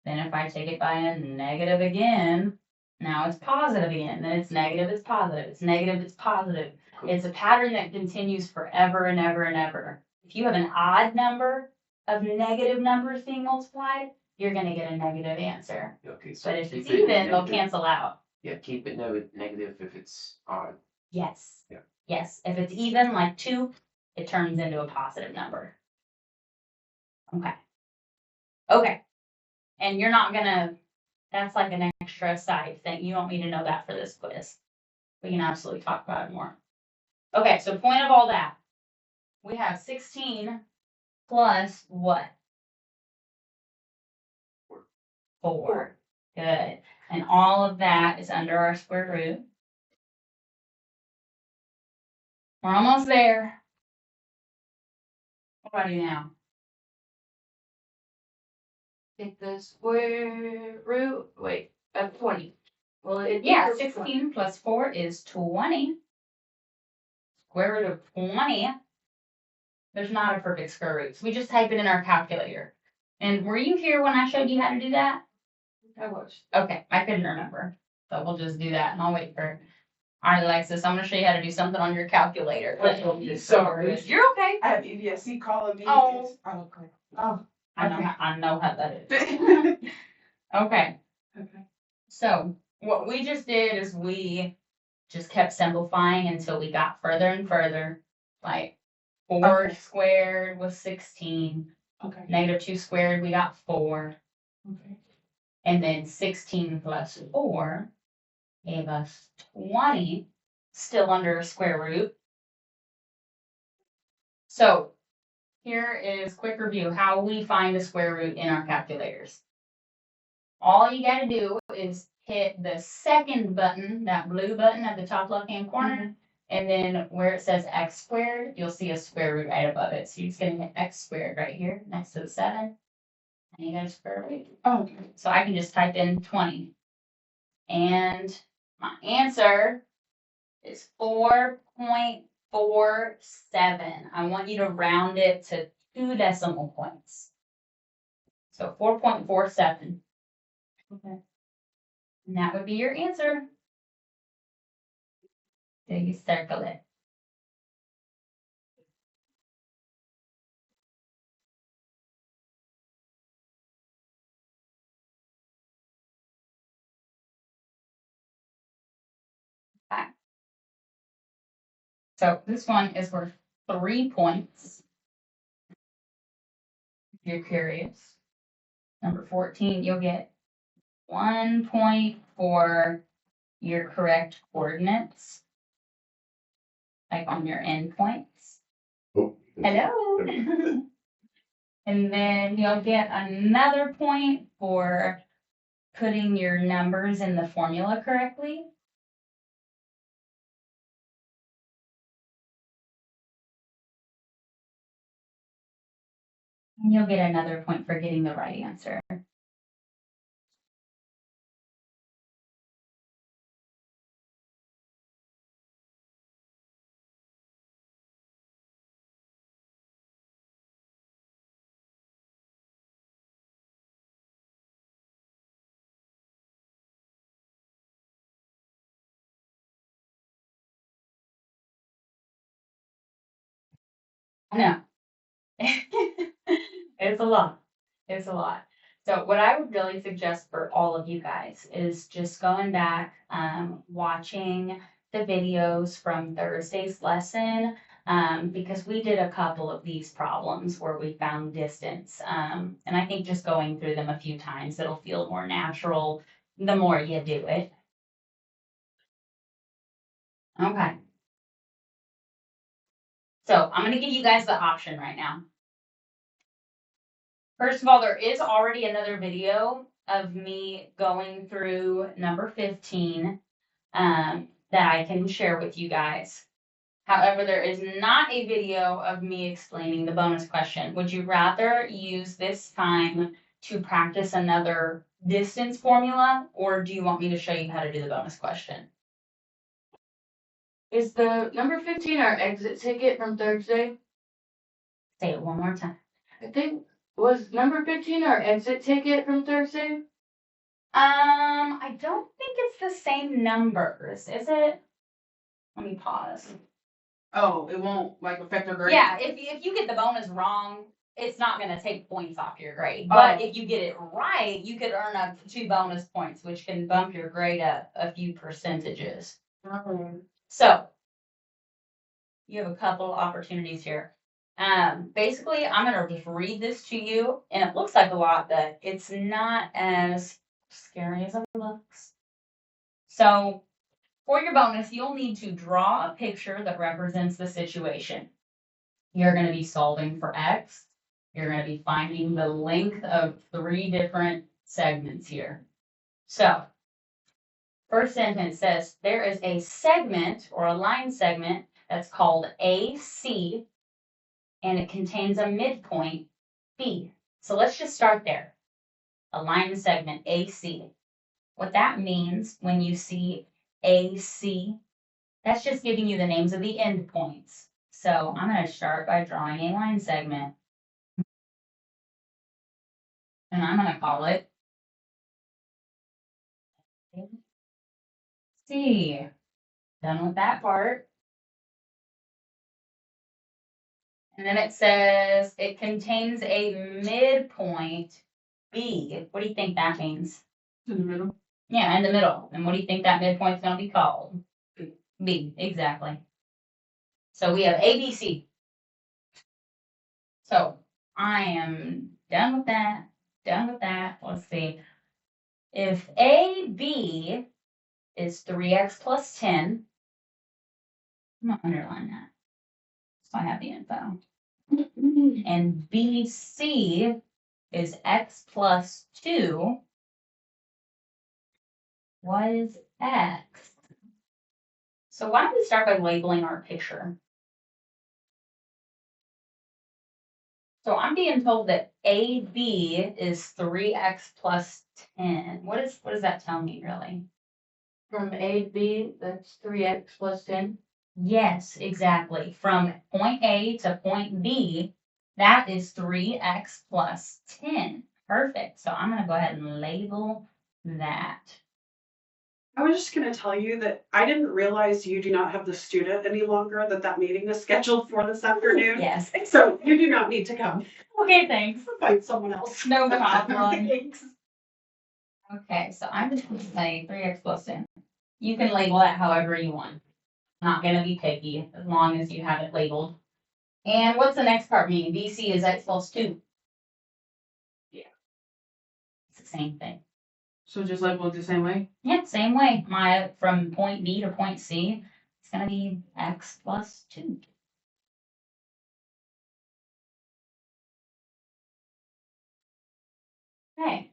Then if I take it by a negative again, now it's positive again. Then it's negative, it's positive. It's negative, it's positive. It's a pattern that continues forever and ever and ever. If you have an odd number of negative numbers being multiplied, you're going to get a negative answer. Okay, so But if keep it's it even, they'll negative. cancel out. Yeah, keep it negative if it's odd. Yes. Yeah. Yes. If it's even, like 2, it turns into a positive number. Okay. Okay. And you're not gonna, that's like an extra side thing. You don't need to know that for this quiz. We can absolutely talk about it more. Okay, so point of all that, we have 16 plus what? 4. 4. Good. And all of that is under our square root. We're almost there. What do I do now? Take the square root, of 20. Well, Yeah, 16 plus 4 is 20. Square root of 20. There's not a perfect square root, so we just type it in our calculator. And were you here when I showed you how to do that? I was. Okay, I couldn't remember. So we'll just do that and I'll wait for. All right, Alexis, I'm gonna show you how to do something on your calculator. Sorry. You're okay. I have EBSC calling me. Oh. Okay. Oh. I know how that is. Okay. Okay. So what we just did is we just kept simplifying until we got further and further. Like 4 Okay. squared was 16. Okay. Negative 2 squared, we got 4. Okay. And then 16 plus 4 gave us 20, still under a square root. So here is quick review how we find the square root in our calculators. All you got to do is hit the second button, that blue button at the top left-hand corner, and then where it says x squared, you'll see a square root right above it. So you're just going to hit x squared right here next to the 7, and you got a square root. Okay. So I can just type in 20. And my answer is 4.47. I want you to round it to 2 decimal points. So 4.47. Okay. And that would be your answer. So you circle it. Okay. So this one is worth 3 points. If you're curious. Number 14, you'll get 1 point for your correct coordinates, like on your endpoints. Oh. Hello. And then you'll get another point for putting your numbers in the formula correctly. And you'll get another point for getting the right answer. I know. It's a lot. It's a lot. So what I would really suggest for all of you guys is just going back, watching the videos from Thursday's lesson, because we did a couple of these problems where we found distance. And I think just going through them a few times, it'll feel more natural the more you do it. Okay. So I'm going to give you guys the option right now. First of all, there is already another video of me going through number 15 that I can share with you guys. However, there is not a video of me explaining the bonus question. Would you rather use this time to practice another distance formula, or do you want me to show you how to do the bonus question? Is the number 15 our exit ticket from Thursday? Say it one more time. I think, was number 15 our exit ticket from Thursday? I don't think it's the same numbers, is it? Let me pause. Oh, it won't like affect your grade? Yeah, if you get the bonus wrong, it's not gonna take points off your grade. But if you get it right, you could earn up to 2 bonus points, which can bump your grade up a few percentages. So you have a couple opportunities here. Basically, I'm gonna just read this to you, and it looks like a lot, but it's not as scary as it looks. So for your bonus, you'll need to draw a picture that represents the situation. You're going to be solving for x. You're going to be finding the length of 3 different segments here. So, first sentence says there is a segment or a line segment that's called AC, and it contains a midpoint B. So let's just start there. A line segment AC. What that means when you see AC, that's just giving you the names of the endpoints. So I'm going to start by drawing a line segment. And I'm going to call it C. Done with that part. And then it says it contains a midpoint B. What do you think that means? In the middle. Yeah, in the middle. And what do you think that midpoint's going to be called? B, exactly. So we have ABC. So I am done with that. Done with that. Let's see. If AB is 3x plus 10, I'm going to underline that so I have the info. And BC is x plus 2. What is x? So why don't we start by labeling our picture? So I'm being told that AB is 3x plus 10. What does that tell me, really? From A to B, that's 3x plus 10. Yes, exactly. From point A to point B, that is 3x plus 10. Perfect. So I'm going to go ahead and label that. I was just going to tell you that I didn't realize you do not have the student any longer, that meeting is scheduled for this afternoon. Yes. So you do not need to come. Okay, thanks. Find someone else. No problem. Thanks. Okay, so I'm just going to say 3x plus 10. You can label that however you want. Not going to be picky as long as you have it labeled. And what's the next part mean? BC is x plus 2. Yeah. It's the same thing. So just label it the same way? Yeah, same way. From point B to point C, it's going to be x plus 2. Okay.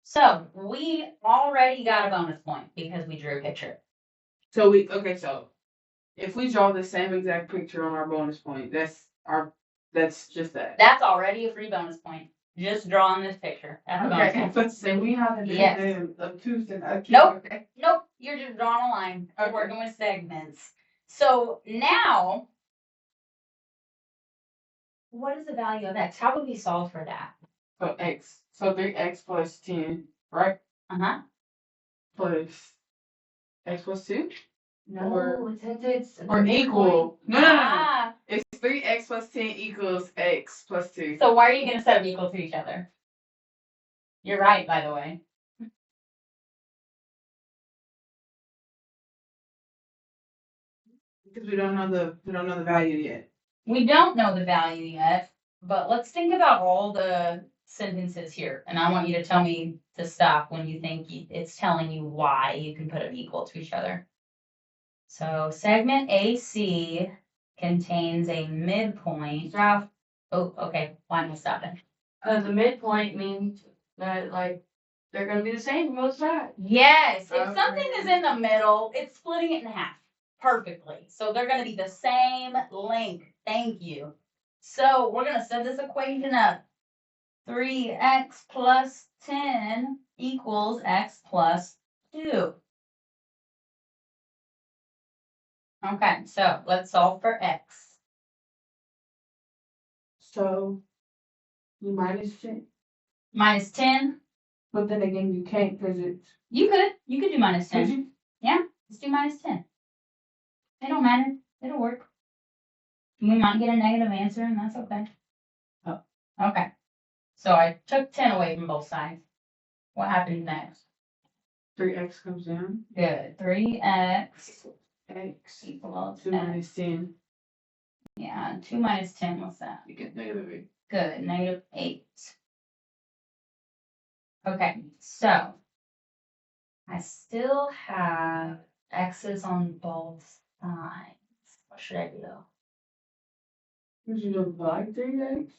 So we already got a bonus point because we drew a picture. So if we draw the same exact picture on our bonus point, that's just that. That's already a free bonus point. Just drawing this picture. That's a bonus Okay, point. but say we have Yes. a Tuesday. Nope. Okay. Nope, you're just drawing a line. We're Okay. working with segments. So now, what is the value of x? How would we solve for that? So 3x plus 10, right? Uh-huh. Plus x plus 2? No, since it's Or equal. No. Ah, It's 3x plus 10 equals x plus 2. so why are you going to set them equal to each other? You're right, by the way. Because we don't know the value yet. We don't know the value yet, but let's think about all the sentences here. And I want you to tell me to stop when you think it's telling you why you can put them equal to each other. So segment AC contains a midpoint. Ralph. Oh, okay. Why am I stopping? the midpoint means that like they're gonna be the same for both sides. Yes. If Okay. something is in the middle, it's splitting it in half perfectly. So they're going to be the same length. Thank you. So we're going to set this equation up. 3x plus 10 equals x plus 2. Okay, so let's solve for x. So you minus 10. Minus 10. But then again, you can't because it's. You could do minus 10. Could you? Let's do minus 10. It don't matter. It'll work. We might get a negative answer, and that's okay. Oh. Okay. So I took 10 away from both sides. What happens next? 3x comes down. Good. 3x X equals 2 x. minus 10. Yeah, 2 minus 10, what's that? You get -8. Good, -8. Okay, so I still have x's on both sides. What should I do? Would you divide 3x?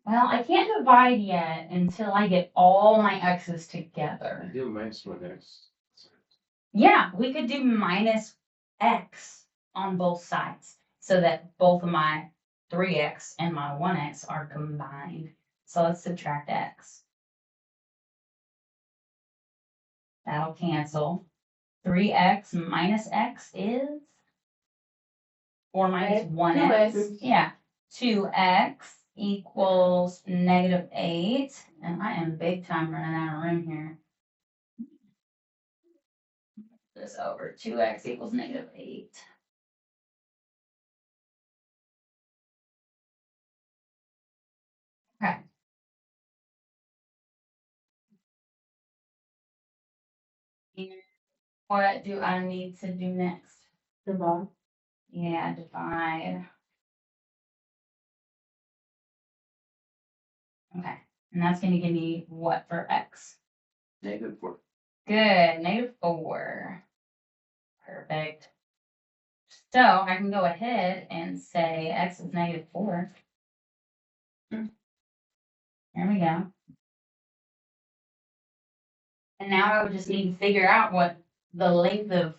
Well, I can't divide yet until I get all my x's I together. do minus 1x. Yeah, we could do minus x on both sides so that both of my 3x and my 1x are combined. So let's subtract x. That'll cancel. 3x minus x is? Or minus 1x? 2x. Yeah. 2x equals -8. And I am big time running out of room here. This over. 2x equals -8. Okay. And what do I need to do next? Divide. Yeah, divide. Okay. And that's going to give me what for x? -4. Good. -4. Perfect. So I can go ahead and say x is -4. There we go. And now I would just need to figure out what the length of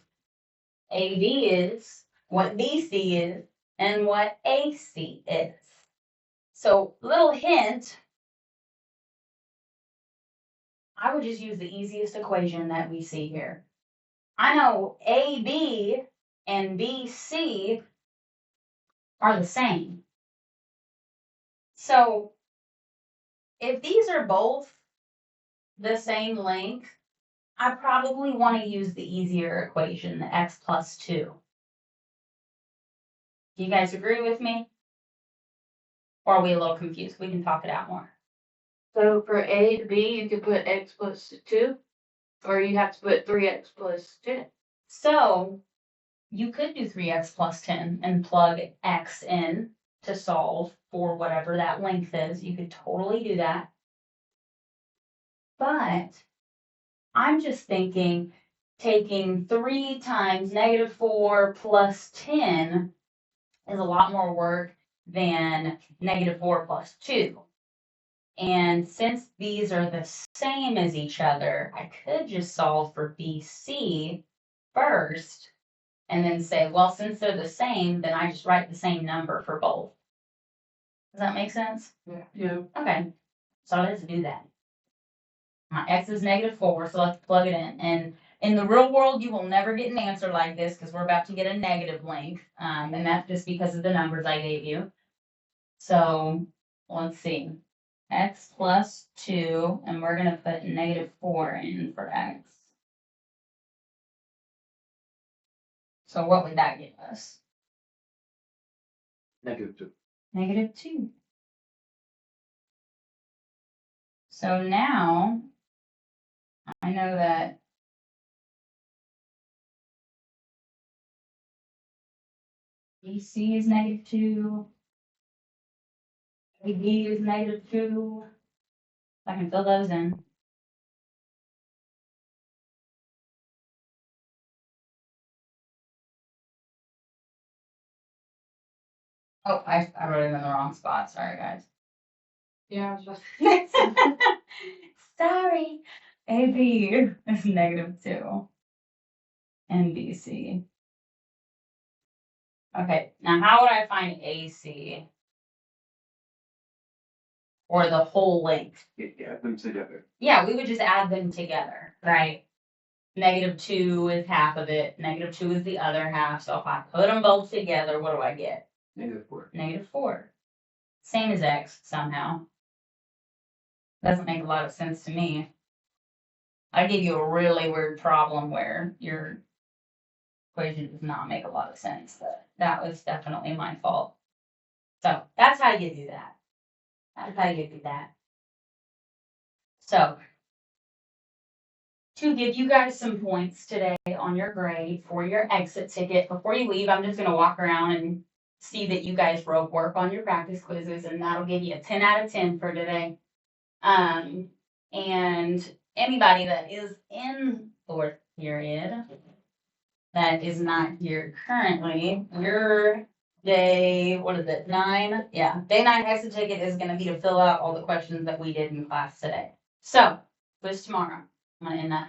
AB is, what BC is, and what AC is. So, little hint, I would just use the easiest equation that we see here. I know AB and BC are the same. So, if these are both the same length, I probably want to use the easier equation, the x plus 2. Do you guys agree with me? Or are we a little confused? We can talk it out more. So for A to B, you could put x plus 2, or you have to put 3x plus 10. So you could do 3x plus 10 and plug x in to solve for whatever that length is. You could totally do that. But I'm just thinking taking 3 times -4 plus 10 is a lot more work than -4 plus 2. And since these are the same as each other, I could just solve for BC first and then say, well, since they're the same, then I just write the same number for both. Does that make sense? Yeah. Okay, so let's do that. My x is -4, so let's plug it in. And in the real world, you will never get an answer like this because we're about to get a negative length. And that's just because of the numbers I gave you. So let's see. X plus 2, and we're going to put -4 in for x. So what would that give us? -2. -2. So now I know that BC is -2, AB is -2. I can fill those in. Oh, I wrote it in the wrong spot. Sorry, guys. Yeah, I was just. Sorry. AB is -2. And BC. Okay, now how would I find AC? Or the whole length? Yeah, them together. Yeah, we would just add them together, right? -2 is half of it, -2 is the other half. So if I put them both together, what do I get? -4. -4. Same as x somehow. Doesn't make a lot of sense to me. I gave you a really weird problem where your equation does not make a lot of sense. But that was definitely my fault. So that's how you do that. That's how you do that. So to give you guys some points today on your grade for your exit ticket, before you leave, I'm just going to walk around and see that you guys wrote work on your practice quizzes, and that'll give you a 10 out of 10 for today. And anybody that is in fourth period that is not here currently, your day, what is it, 9? Yeah, day 9 exit ticket is gonna be to fill out all the questions that we did in class today. So, quiz tomorrow. I'm gonna end that.